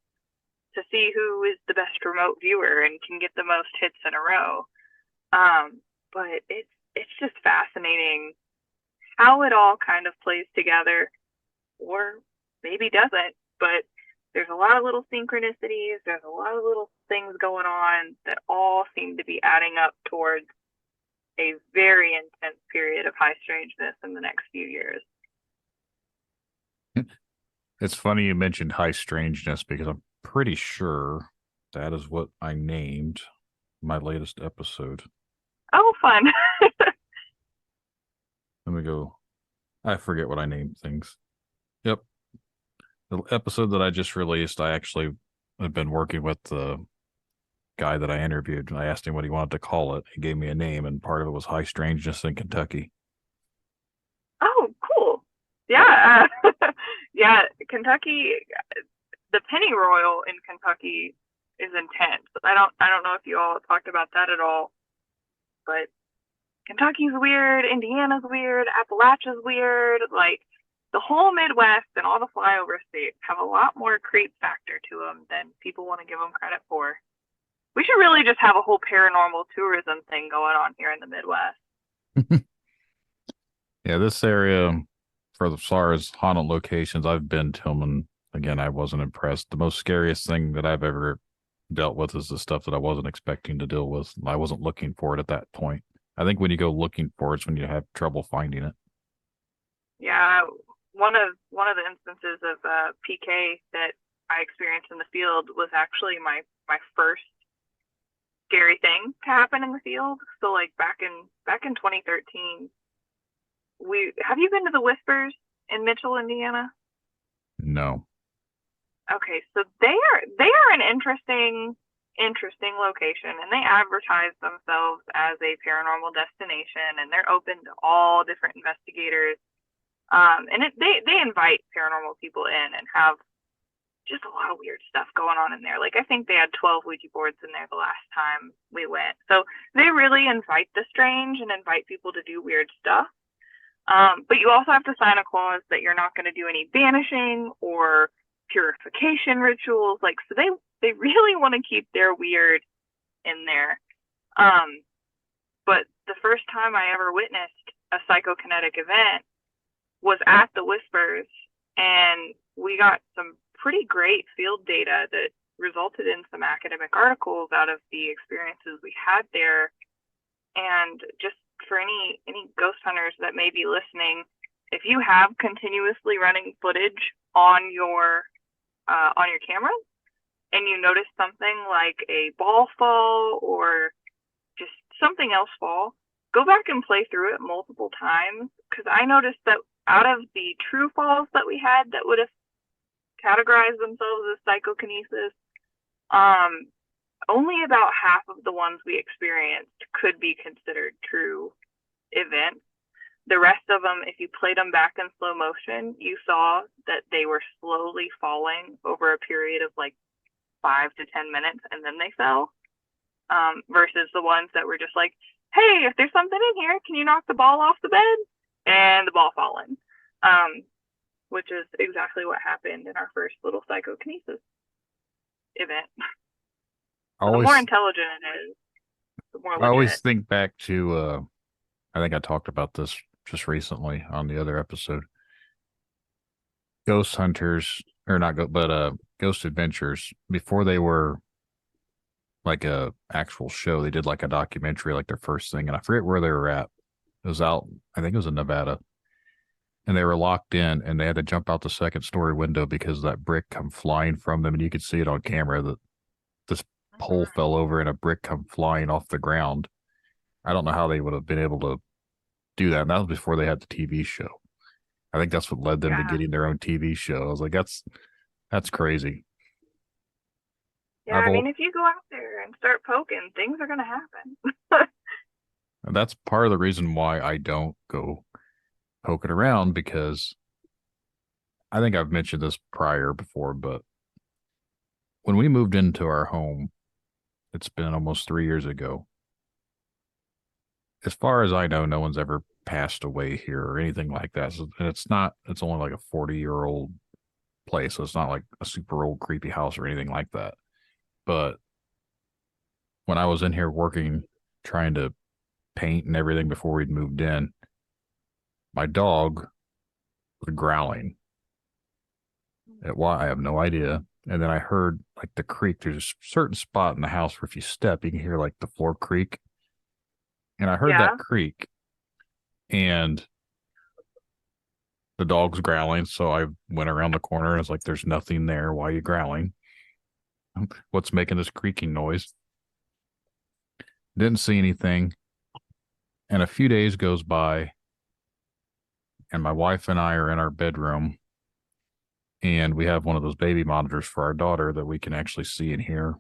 to see who is the best remote viewer and can get the most hits in a row. But it's just fascinating how it all kind of plays together, or maybe doesn't. But there's a lot of little synchronicities. There's a lot of little things going on that all seem to be adding up towards a very intense period of high strangeness in the next few years. It's funny you mentioned high strangeness because I'm pretty sure that is what I named my latest episode. Oh, fun. Let me go. I forget what I named things. Yep. The episode that I just released, I actually have been working with the guy that I interviewed, and I asked him what he wanted to call it. He gave me a name, and part of it was High Strangeness in Kentucky. Oh, cool. Yeah. Yeah, Kentucky, the pennyroyal in Kentucky is intense. I don't know if you all talked about that at all, but Kentucky's weird, Indiana's weird, Appalachia's weird. Like, the whole Midwest and all the flyover states have a lot more creep factor to them than people want to give them credit for. We should really just have a whole paranormal tourism thing going on here in the Midwest. Yeah, this area, for as far as haunted locations, I've been to them, and again, I wasn't impressed. The most scariest thing that I've ever dealt with is the stuff that I wasn't expecting to deal with. I wasn't looking for it at that point. I think when you go looking for it's when you have trouble finding it. Yeah, one of the instances of PK that I experienced in the field was actually my first scary thing to happen in the field. So, like, back in 2013, have you been to the Whispers in Mitchell, Indiana? No. Okay, so they are an interesting location, and they advertise themselves as a paranormal destination, and they're open to all different investigators. And they invite paranormal people in and have just a lot of weird stuff going on in there. Like, I think they had 12 Ouija boards in there the last time we went. So they really invite the strange and invite people to do weird stuff. But you also have to sign a clause that you're not going to do any banishing or purification rituals. Like, so they really want to keep their weird in there. But the first time I ever witnessed a psychokinetic event was at the Whispers, and we got some pretty great field data that resulted in some academic articles out of the experiences we had there. And just for any ghost hunters that may be listening, if you have continuously running footage on your cameras, and you notice something like a ball fall or just something else fall, go back and play through it multiple times, because I noticed that out of the true falls that we had that would have categorized themselves as psychokinesis, only about half of the ones we experienced could be considered true events. The rest of them, if you played them back in slow motion, you saw that they were slowly falling over a period of like 5 to 10 minutes, and then they fell. Versus the ones that were just like, hey, if there's something in here, can you knock the ball off the bed? And the ball fallen. Which is exactly what happened in our first little psychokinesis event. So the more intelligent it is, the more legit. I always think back to, I think I talked about this just recently on the other episode. Ghost Hunters, or not, but Ghost Adventures, before they were like a actual show, they did like a documentary, like their first thing, and I forget where they were at. It was out, I think it was in Nevada, and they were locked in, and they had to jump out the second story window because that brick come flying from them, and you could see it on camera that this pole fell over and a brick come flying off the ground. I don't know how they would have been able to do that, and that was before they had the TV show. I think that's what led them to getting their own TV show. I was like, that's crazy. Yeah, I mean, if you go out there and start poking, things are going to happen. And that's part of the reason why I don't go poking around, because I think I've mentioned this before, but when we moved into our home, it's been almost 3 years ago. As far as I know, no one's ever passed away here or anything like that. So, and it's only like a 40-year-old place. So it's not like a super old, creepy house or anything like that. But when I was in here working, trying to paint and everything before we'd moved in, my dog was growling. At why, I have no idea. And then I heard like the creak. There's a certain spot in the house where if you step, you can hear like the floor creak. And I heard that creak, and the dog's growling. So I went around the corner and I was like, there's nothing there. Why are you growling? What's making this creaking noise? Didn't see anything. And a few days goes by, and my wife and I are in our bedroom, and we have one of those baby monitors for our daughter that we can actually see and hear,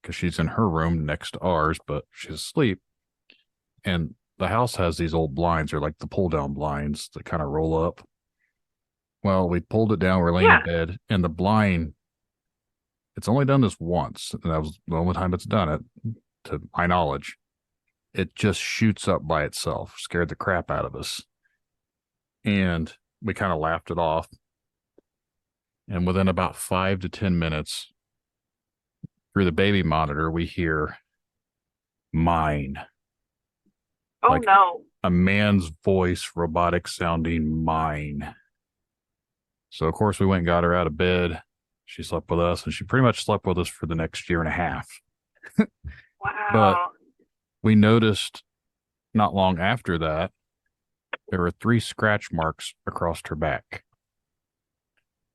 because she's in her room next to ours, but she's asleep. And the house has these old blinds, or like the pull down blinds that kind of roll up. Well, we pulled it down, we're laying in bed, and the blind, it's only done this once, and that was the only time it's done it, to my knowledge. It just shoots up by itself. Scared the crap out of us. And we kind of laughed it off. And within about 5 to 10 minutes, through the baby monitor, we hear mine. Oh, like no. A man's voice, robotic sounding mine. So, of course, we went and got her out of bed. She slept with us, and she pretty much slept with us for the next year and a half. Wow. But we noticed not long after that, there were 3 scratch marks across her back.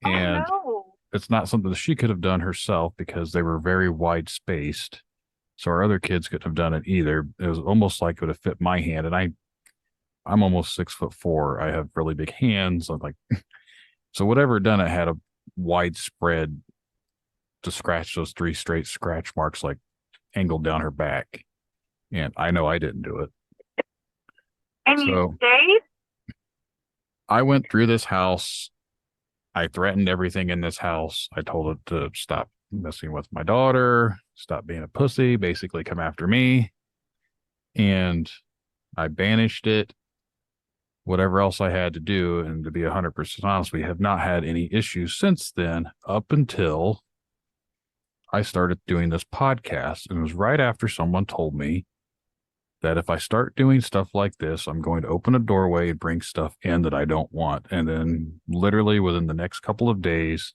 And it's not something that she could have done herself because they were very wide spaced. So our other kids couldn't have done it either. It was almost like it would have fit my hand. And I'm almost 6'4". I have really big hands. I'm like, so whatever done it had a widespread to scratch those 3 straight scratch marks, like angled down her back. And I know I didn't do it. And so, you stayed? I went through this house. I threatened everything in this house. I told it to stop messing with my daughter, stop being a pussy, basically come after me. And I banished it, whatever else I had to do. And to be 100% honest, we have not had any issues since then, up until I started doing this podcast. And it was right after someone told me that if I start doing stuff like this, I'm going to open a doorway and bring stuff in that I don't want. And then literally within the next couple of days,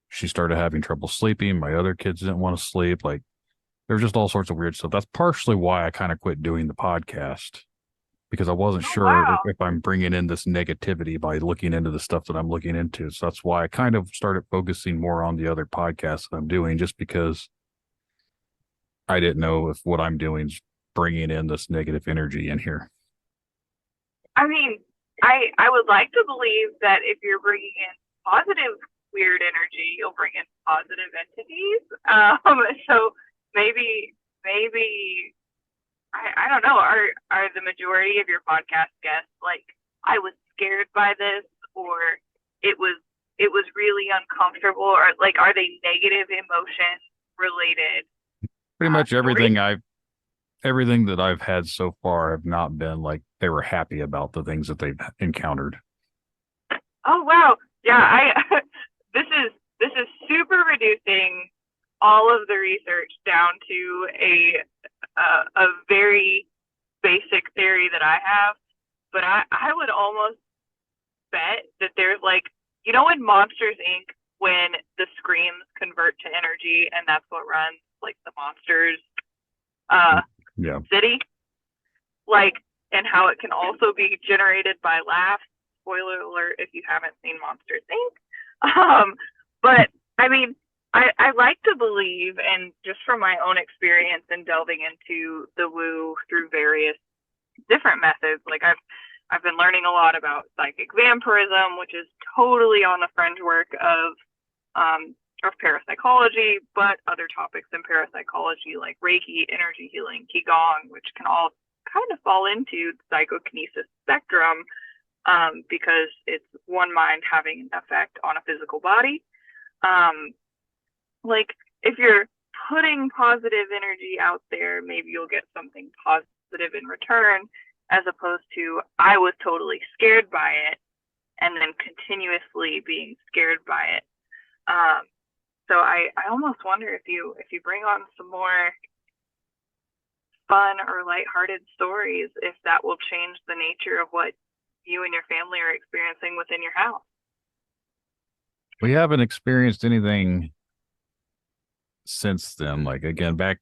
she started having trouble sleeping. My other kids didn't want to sleep. Like, there was just all sorts of weird stuff. That's partially why I kind of quit doing the podcast, because I wasn't sure if I'm bringing in this negativity by looking into the stuff that I'm looking into. So that's why I kind of started focusing more on the other podcasts that I'm doing, just because I didn't know if what I'm doing is bringing in this negative energy in here. I mean, I would like to believe that if you're bringing in positive weird energy, you'll bring in positive entities. So maybe I don't know. Are the majority of your podcast guests like, I was scared by this, or it was really uncomfortable, or like, are they negative emotion related? Pretty much everything everything that I've had so far have not been like they were happy about the things that they've encountered. Oh wow. Yeah, I this is super reducing all of the research down to a very basic theory that I have, but I would almost bet that there's like, you know, in Monsters Inc. when the screams convert to energy and that's what runs like the monsters Yeah. city, like, and how it can also be generated by laughs. Spoiler alert if you haven't seen Monsters Inc. But I mean, I like to believe, and just from my own experience in delving into the woo through various different methods, like I've been learning a lot about psychic vampirism, which is totally on the fringe work of parapsychology, but other topics in parapsychology like Reiki, energy healing, Qigong, which can all kind of fall into the psychokinesis spectrum, because it's one mind having an effect on a physical body. Like if you're putting positive energy out there, maybe you'll get something positive in return, as opposed to I was totally scared by it and then continuously being scared by it. So I almost wonder if you bring on some more fun or lighthearted stories, if that will change the nature of what you and your family are experiencing within your house. We haven't experienced anything since then. Like again, back,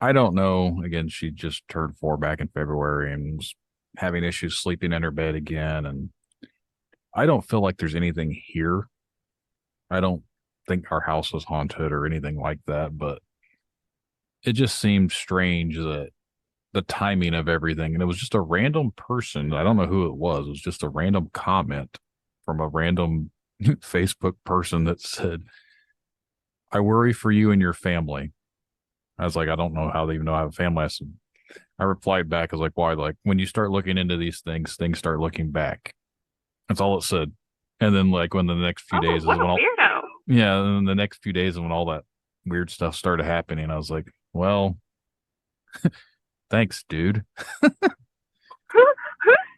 I don't know. Again, she just turned 4 back in February and was having issues sleeping in her bed again. And I don't feel like there's anything here. I don't think our house was haunted or anything like that, but it just seemed strange that the timing of everything. And it was just a random person. I don't know who it was. It was just a random comment from a random Facebook person that said, I worry for you and your family. I was like, I don't know how they even know I have a family. I replied back, I was like, why? Like, when you start looking into these things start looking back. That's all it said. And then, like, when the next few days is What when a weirdo. yeah, and then the next few days when all that weird stuff started happening, I was like, well, thanks, dude. Who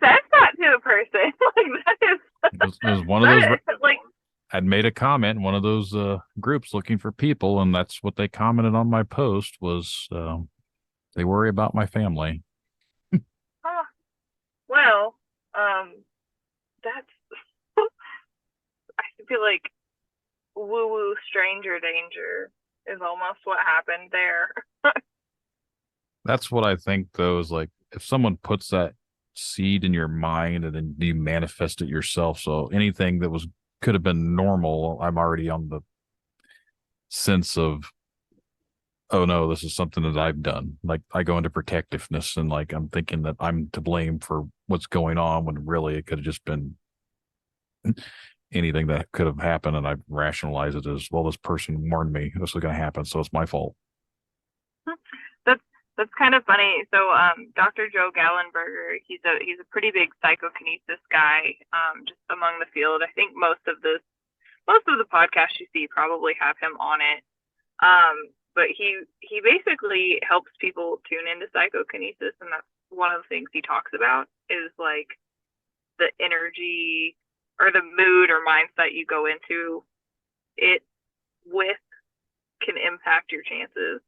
says that to a person? Like that is It was one of those. like I'd made a comment in one of those groups looking for people, and that's what they commented on my post was they worry about my family. oh, well, that's I feel like woo woo stranger danger is almost what happened there. That's what I think, though, is like if someone puts that seed in your mind and then you manifest it yourself. So anything that was could have been normal, I'm already on the sense of, oh no, this is something that I've done. Like I go into protectiveness and like I'm thinking that I'm to blame for what's going on when really it could have just been anything that could have happened. And I rationalize it as, well, this person warned me this was going to happen, so it's my fault. That's kind of funny. So, Dr. Joe Gallenberger, he's a pretty big psychokinesis guy, just among the field. I think most of the podcasts you see probably have him on it. But he basically helps people tune into psychokinesis, and that's one of the things he talks about is like the energy or the mood or mindset you go into it with can impact your chances.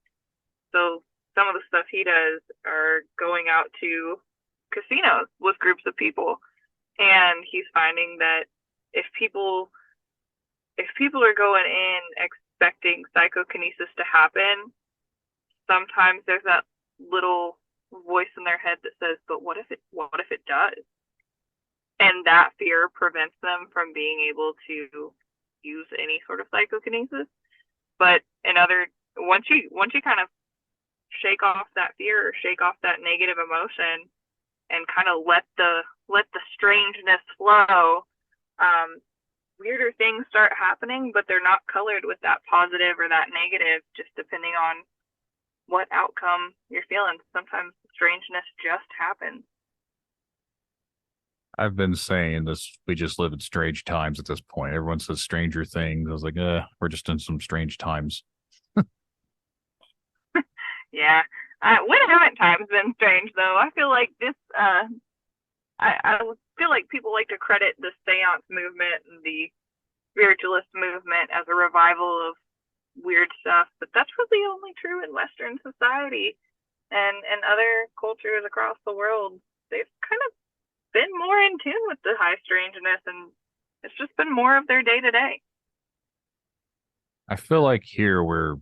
So some of the stuff he does are going out to casinos with groups of people, and he's finding that if people are going in expecting psychokinesis to happen, sometimes there's that little voice in their head that says, but what if it does? And that fear prevents them from being able to use any sort of psychokinesis. But once you kind of shake off that fear or shake off that negative emotion and kind of let the strangeness flow, weirder things start happening, but they're not colored with that positive or that negative, just depending on what outcome you're feeling. Sometimes strangeness just happens. I've been saying this, we just live in strange times at this point. Everyone says stranger things. I was like, we're just in some strange times. Yeah. When haven't times been strange though? I feel like this. I feel like people like to credit the seance movement and the spiritualist movement as a revival of weird stuff, but that's really only true in Western society and other cultures across the world. They've kind of been more in tune with the high strangeness, and it's just been more of their day to day. I feel like here we're,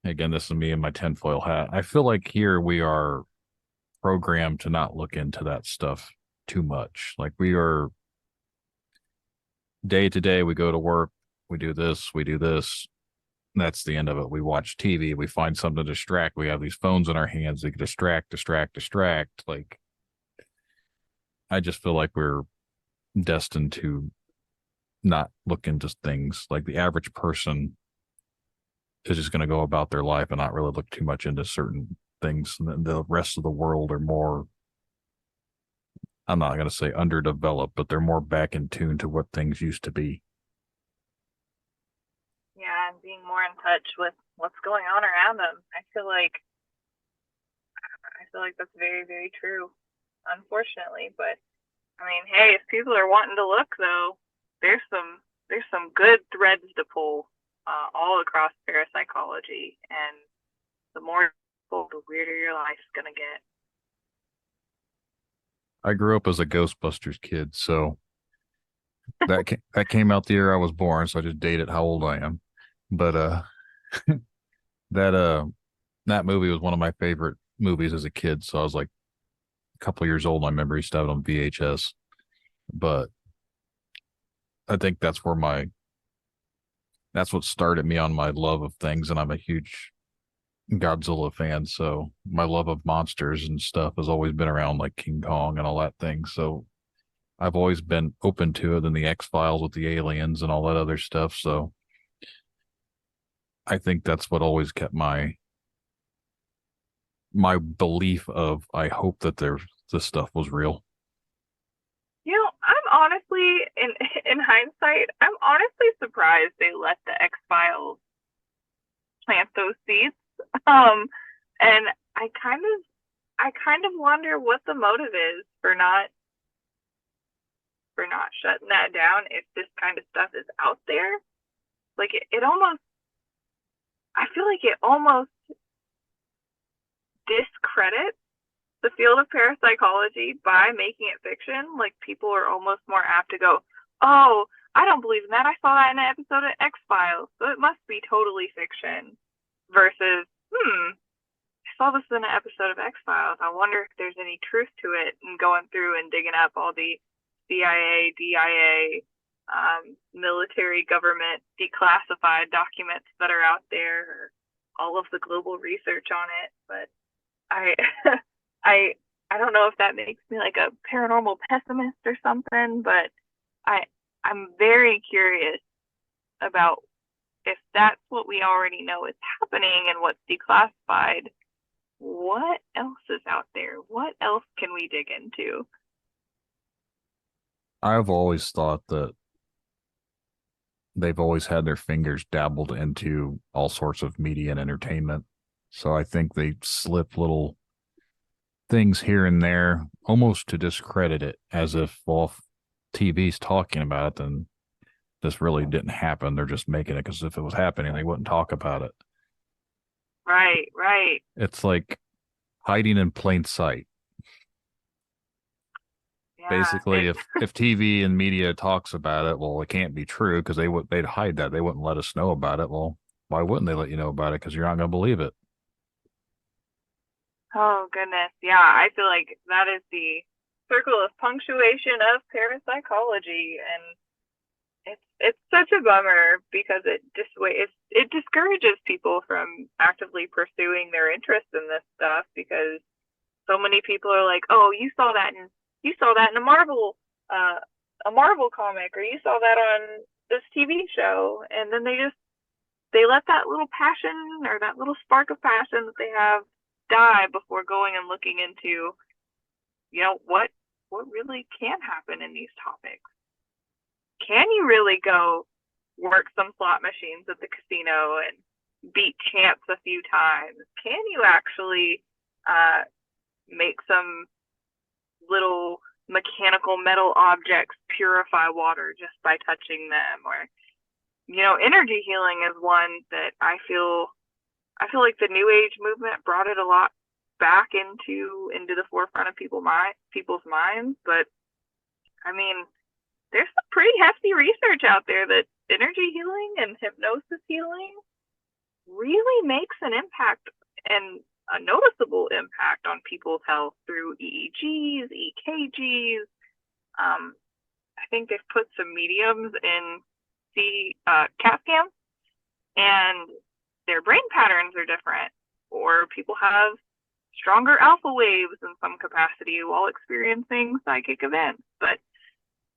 again, this is me in my tinfoil hat. I feel like here we are programmed to not look into that stuff too much. Like we are day to day, we go to work, we do this, we do this. That's the end of it. We watch TV, we find something to distract. We have these phones in our hands that distract. Like, I just feel like we're destined to not look into things. Like the average person is just going to go about their life and not really look too much into certain things. And the rest of the world are more, I'm not going to say underdeveloped, but they're more back in tune to what things used to be. Yeah, and being more in touch with what's going on around them. I feel like that's very, very true, unfortunately. But I mean, hey, if people are wanting to look though, there's some good threads to pull all across parapsychology, and the more the weirder your life's gonna get. I grew up as a Ghostbusters kid, so that came out the year I was born, so I just dated how old I am. But that that movie was one of my favorite movies as a kid, so I was like a couple of years old. I remember he used to have it on VHS, but I think that's what started me on my love of things, and I'm a huge Godzilla fan, so my love of monsters and stuff has always been around, like King Kong and all that thing. So I've always been open to it, and the X-Files with the aliens and all that other stuff. So I think that's what always kept my belief of, I hope that this stuff was real. You know, I'm honestly, in hindsight, I'm honestly surprised they let the X-Files plant those seeds. And I kind of wonder what the motive is for not shutting that down if this kind of stuff is out there. Like it almost, I feel like it almost discredits the field of parapsychology by making it fiction. Like people are almost more apt to go, oh, I don't believe in that. I saw that in an episode of X-Files, so it must be totally fiction. Versus, I saw this in an episode of X-Files. I wonder if there's any truth to it, and going through and digging up all the CIA, DIA, military government declassified documents that are out there, or all of the global research on it. But I don't know if that makes me like a paranormal pessimist or something, but I'm very curious about if that's what we already know is happening and what's declassified, what else is out there? What else can we dig into? I've always thought that they've always had their fingers dabbled into all sorts of media and entertainment. So I think they slip little things here and there almost to discredit it, as if, well, if TV's talking about it, then this really didn't happen. They're just making it because if it was happening, they wouldn't talk about it. Right. It's like hiding in plain sight. Yeah, Basically, if TV and media talks about it, well, it can't be true because they'd hide that. They wouldn't let us know about it. Well, why wouldn't they let you know about it? Because you're not going to believe it. Oh goodness, yeah. I feel like that is the circle of punctuation of parapsychology, and it's such a bummer because it discourages people from actively pursuing their interest in this stuff, because so many people are like, oh, you saw that in a Marvel comic, or you saw that on this TV show, and then they let that little passion, or that little spark of passion that they have, die before going and looking into, what really can happen in these topics. Can you really go work some slot machines at the casino and beat champs a few times? Can you actually make some little mechanical metal objects purify water just by touching them? Or, energy healing is one that I feel like the New Age movement brought it a lot back into the forefront of people's minds. But I mean, there's some pretty hefty research out there that energy healing and hypnosis healing really makes an impact, and a noticeable impact, on people's health through EEGs, EKGs. I think they've put some mediums in CAT scans, and their brain patterns are different, or people have stronger alpha waves in some capacity while experiencing psychic events. But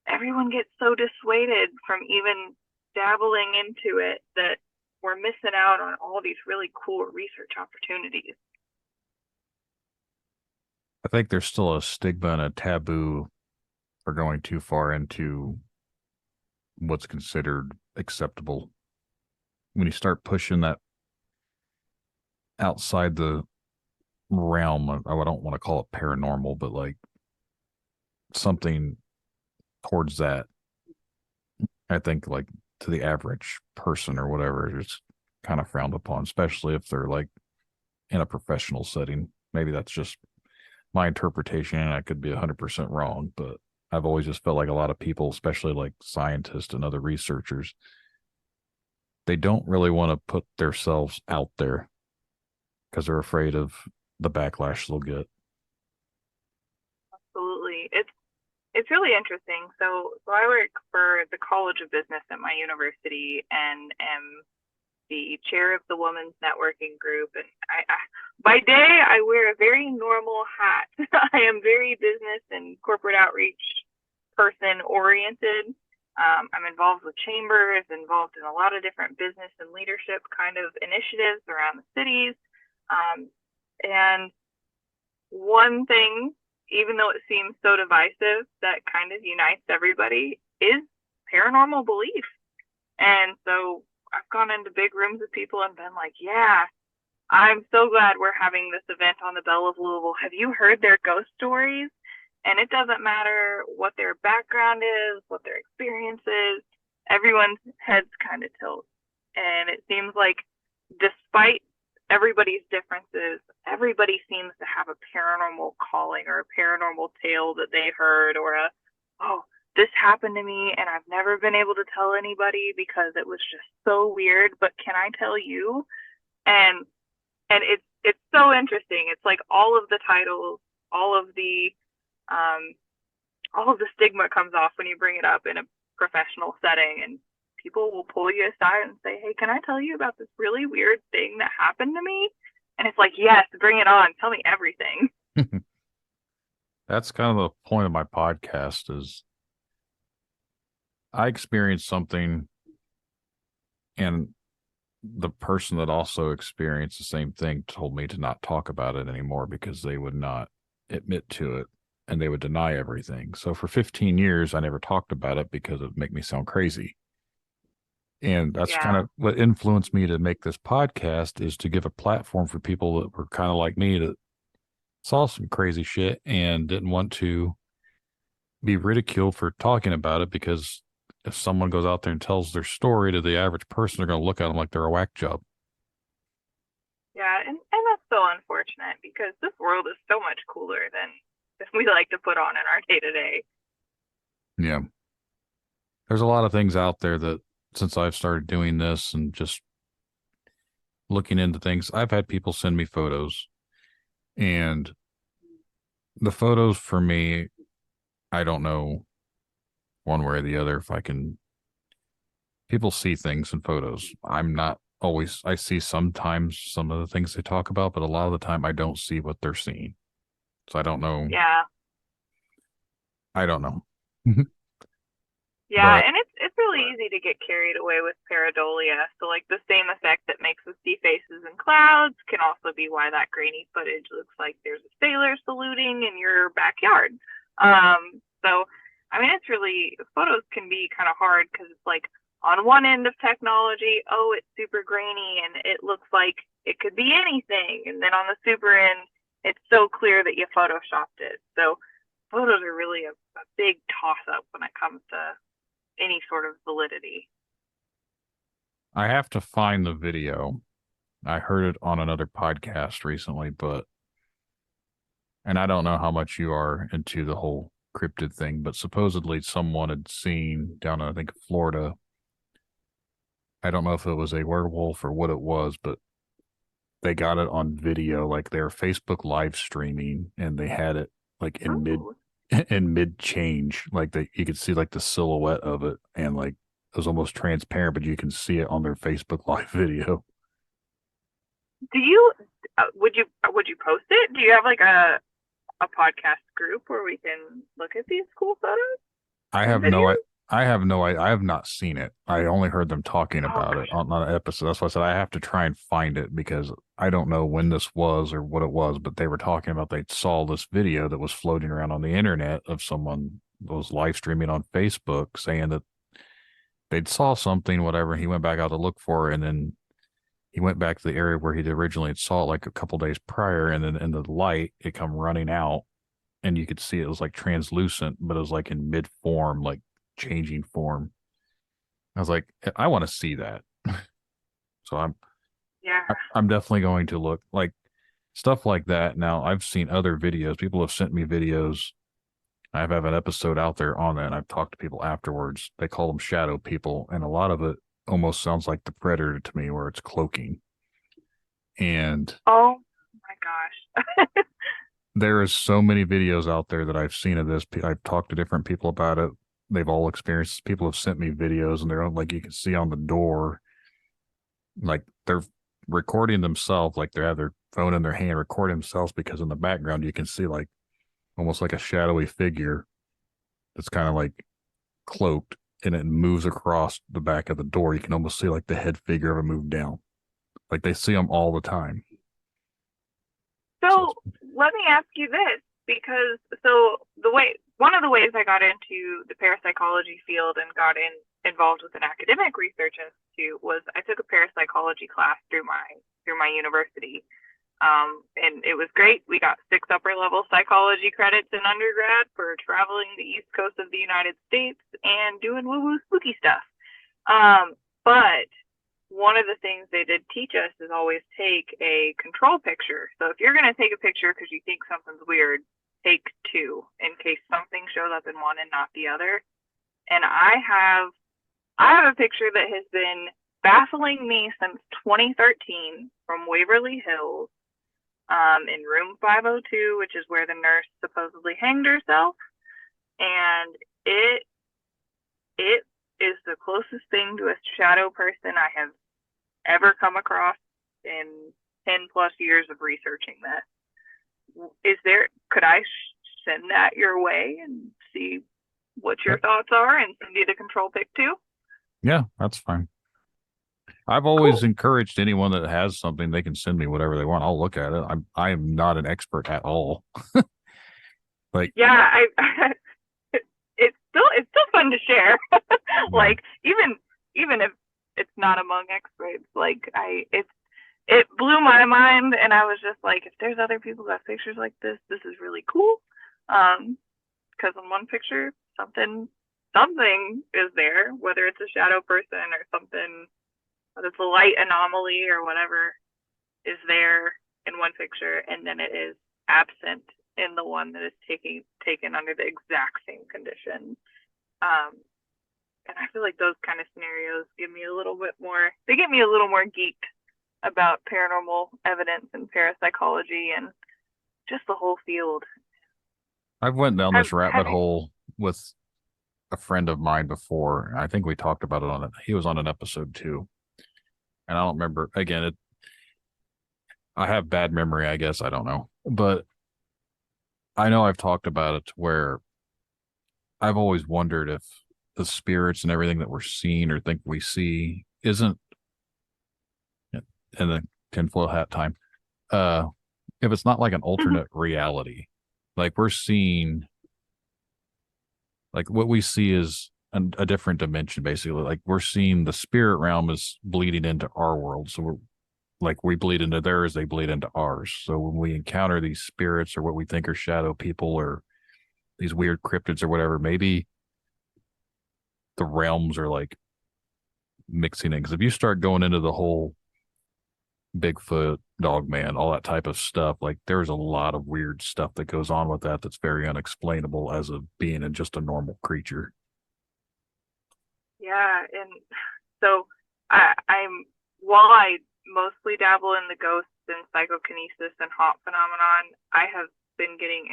everyone gets so dissuaded from even dabbling into it that we're missing out on all these really cool research opportunities. I think there's still a stigma and a taboo for going too far into what's considered acceptable. When you start pushing that outside the realm of, I don't want to call it paranormal, but like something towards that, I think like to the average person or whatever, it's kind of frowned upon, especially if they're like in a professional setting. Maybe that's just my interpretation, and I could be 100% wrong, but I've always just felt like a lot of people, especially like scientists and other researchers, they don't really want to put themselves out there because they're afraid of the backlash they'll get. Absolutely. It's really interesting. So I work for the College of Business at my university and am the chair of the Women's Networking Group. And I by day, I wear a very normal hat. I am very business and corporate outreach person oriented. I'm involved with chambers, involved in a lot of different business and leadership kind of initiatives around the cities. And one thing, even though it seems so divisive, that kind of unites everybody is paranormal belief. And so I've gone into big rooms of people and been like, yeah, I'm so glad we're having this event on the Belle of Louisville. Have you heard their ghost stories? And it doesn't matter what their background is, what their experience is, everyone's heads kind of tilt. And it seems like despite everybody's differences, everybody seems to have a paranormal calling or a paranormal tale that they heard, or this happened to me and I've never been able to tell anybody because it was just so weird, but can I tell you? And it's so interesting. It's like all of the titles, all of the stigma comes off when you bring it up in a professional setting, and people will pull you aside and say, hey, can I tell you about this really weird thing that happened to me? And it's like, yes, bring it on. Tell me everything. That's kind of the point of my podcast is I experienced something, and the person that also experienced the same thing told me to not talk about it anymore because they would not admit to it and they would deny everything. So for 15 years, I never talked about it because it would make me sound crazy. And that's kind of what influenced me to make this podcast, is to give a platform for people that were kind of like me, that saw some crazy shit and didn't want to be ridiculed for talking about it, because if someone goes out there and tells their story to the average person, they're going to look at them like they're a whack job. Yeah, and that's so unfortunate, because this world is so much cooler than we like to put on in our day-to-day. Yeah. There's a lot of things out there that, since I've started doing this and just looking into things, I've had people send me photos, and the photos for me, I don't know one way or the other if I can. People see things in photos. I'm not always, I see sometimes some of the things they talk about, but a lot of the time I don't see what they're seeing. So I don't know. Yeah. I don't know. Yeah, and it's really easy to get carried away with pareidolia. So like the same effect that makes us see faces in clouds can also be why that grainy footage looks like there's a sailor saluting in your backyard. So I mean, it's really, photos can be kind of hard because it's like, on one end of technology, oh, it's super grainy and it looks like it could be anything. And then on the super end, it's so clear that you photoshopped it. So photos are really a big toss-up when it comes to any sort of validity. I have to find the video. I heard it on another podcast recently, and I don't know how much you are into the whole cryptid thing, but supposedly someone had seen down in, I think, Florida. I don't know if it was a werewolf or what it was, but they got it on video, like they were Facebook live streaming, and they had it like in mid change, like you could see like the silhouette of it, and like it was almost transparent, but you can see it on their Facebook live video. Do you would you post it? Do you have like a podcast group where we can look at these cool photos? I have I have not seen it. I only heard them talking about it on an episode. That's why I said I have to try and find it, because I don't know when this was or what it was, but they were talking about they saw this video that was floating around on the internet of someone that was live streaming on Facebook saying that they'd saw something, whatever. He went back out to look for it, and then he went back to the area where he originally saw it like a couple days prior, and then in the light, it come running out, and you could see it was like translucent, but it was like in mid form, like changing form. I was like, I want to see that. So I'm definitely going to look like stuff like that. Now I've seen other videos. People have sent me videos. I have an episode out there on that, and I've talked to people afterwards. They call them shadow people, and a lot of it almost sounds like the Predator to me, where it's cloaking. And oh my gosh. There is so many videos out there that I've seen of this. I've talked to different people about it. They've all experienced. People have sent me videos, and they're like, you can see on the door, like they're recording themselves, like they have their phone in their hand, recording themselves, because in the background you can see like almost like a shadowy figure that's kind of like cloaked, and it moves across the back of the door. You can almost see like the head figure of it move down. Like they see them all the time. So let me ask you this, because one of the ways I got into the parapsychology field and got involved with an academic research institute was I took a parapsychology class through my university. And it was great. We got 6 upper level psychology credits in undergrad for traveling the East Coast of the United States and doing woo-woo spooky stuff. But one of the things they did teach us is always take a control picture. So if you're going to take a picture because you think something's weird, take 2 in case something shows up in one and not the other. And I have a picture that has been baffling me since 2013 from Waverly Hills, in room 502, which is where the nurse supposedly hanged herself. And it is the closest thing to a shadow person I have ever come across in 10 plus years of researching this. Could I send that your way and see what your thoughts are and send you the control pic too? Yeah, that's fine. I've always encouraged anyone that has something, they can send me whatever they want. I'll look at it. I am not an expert at all. Like, yeah, it's still fun to share. Like even if it's not among experts, like it blew my mind, and I was just like, if there's other people who have pictures like this is really cool. Because in one picture, something is there, whether it's a shadow person or something, whether it's a light anomaly or whatever is there in one picture, and then it is absent in the one that is taken under the exact same conditions. And I feel like those kind of scenarios get me a little more geeked about paranormal evidence and parapsychology and just the whole field. I've went down this rabbit hole with a friend of mine before. I think we talked about it he was on an episode too. And I don't remember, again, I have bad memory, I guess. I don't know. But I know I've talked about it where I've always wondered if the spirits and everything that we're seeing or think we see isn't, in the tinfoil hat time, if it's not like an alternate reality. Like we're seeing, like what we see is a different dimension, basically. Like we're seeing the spirit realm is bleeding into our world. So we're like we bleed into theirs, they bleed into ours. So when we encounter these spirits or what we think are shadow people or these weird cryptids or whatever, maybe the realms are like mixing in. Because if you start going into the whole Bigfoot, Dogman, all that type of stuff, like there's a lot of weird stuff that goes on with that that's very unexplainable as a being and just a normal creature. Yeah, and so I'm while I mostly dabble in the ghosts and psychokinesis and haunt phenomenon, I have been getting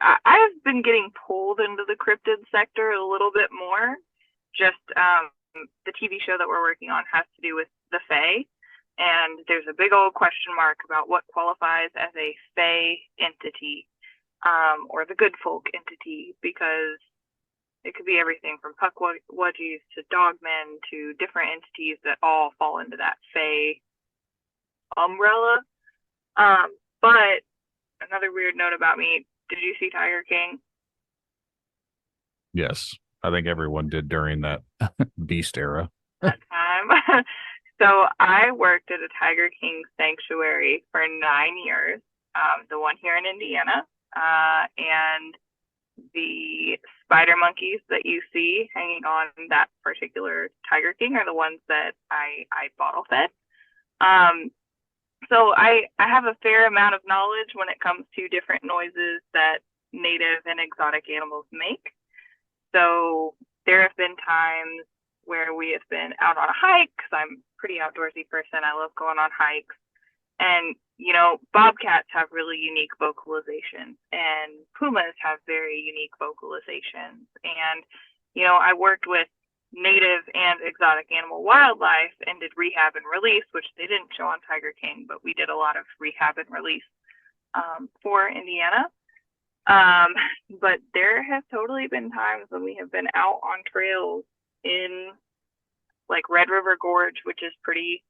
I have been getting pulled into the cryptid sector a little bit more. Just the TV show that we're working on has to do with the Fae, and there's a big old question mark about what qualifies as a Fae entity, or the good folk entity, because it could be everything from puckwudgies to dogmen to different entities that all fall into that Fae umbrella. But another weird note about me, did you see Tiger King? Yes, I think everyone did during that beast era. That time. So I worked at a Tiger King sanctuary for 9 years, the one here in Indiana, and the spider monkeys that you see hanging on that particular Tiger King are the ones that I bottle fed. So I have a fair amount of knowledge when it comes to different noises that native and exotic animals make. So there have been times where we have been out on a hike, because I'm a pretty outdoorsy person. I love going on hikes. And, you know, bobcats have really unique vocalizations, and pumas have very unique vocalizations. And, you know, I worked with native and exotic animal wildlife and did rehab and release, which they didn't show on Tiger King, but we did a lot of rehab and release for Indiana. But there have totally been times when we have been out on trails in like Red River Gorge, which is pretty,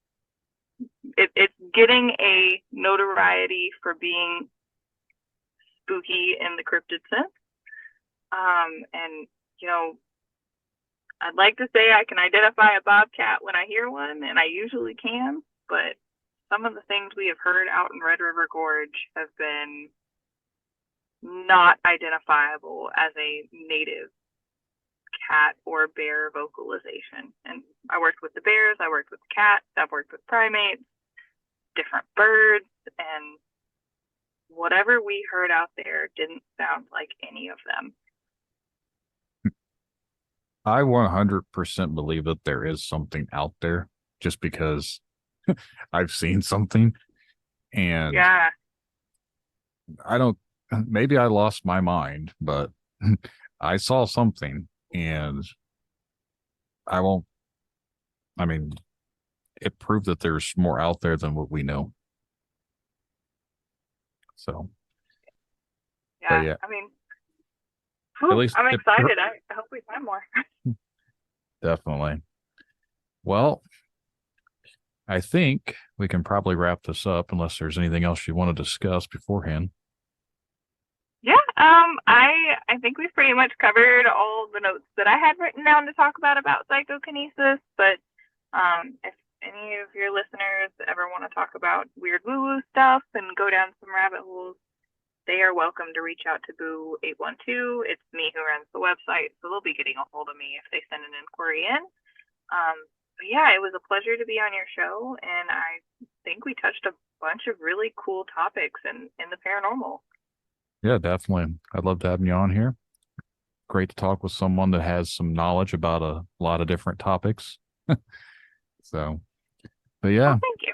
it's getting a notoriety for being spooky in the cryptid sense. And, you know, I'd like to say I can identify a bobcat when I hear one, and I usually can, but some of the things we have heard out in Red River Gorge have been not identifiable as a native cat or bear vocalization. And I worked with the bears, I worked with cats, I've worked with primates, different birds, and whatever we heard out there didn't sound like any of them. I 100% believe that there is something out there just because I've seen something, and yeah, I don't, maybe I lost my mind, but I saw something, and I mean, it proved that there's more out there than what we know. So, yeah. I mean, at least I'm excited. I hope we find more. Definitely. Well, I think we can probably wrap this up unless there's anything else you want to discuss beforehand. Yeah, I think we've pretty much covered all the notes that I had written down to talk about psychokinesis, but if any of your listeners ever want to talk about weird woo-woo stuff and go down some rabbit holes, they are welcome to reach out to Boo 812. It's me who runs the website, so they'll be getting a hold of me if they send an inquiry in. But yeah, it was a pleasure to be on your show, and I think we touched a bunch of really cool topics in the paranormal. Yeah, definitely. I'd love to have you on here. Great to talk with someone that has some knowledge about a lot of different topics. So, but yeah. Well, thank you.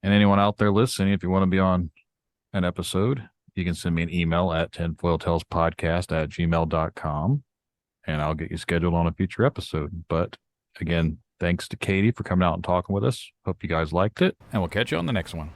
And anyone out there listening, if you want to be on an episode, you can send me an email at tinfoiltalespodcast@gmail.com, and I'll get you scheduled on a future episode. But again, thanks to Katie for coming out and talking with us. Hope you guys liked it, and we'll catch you on the next one.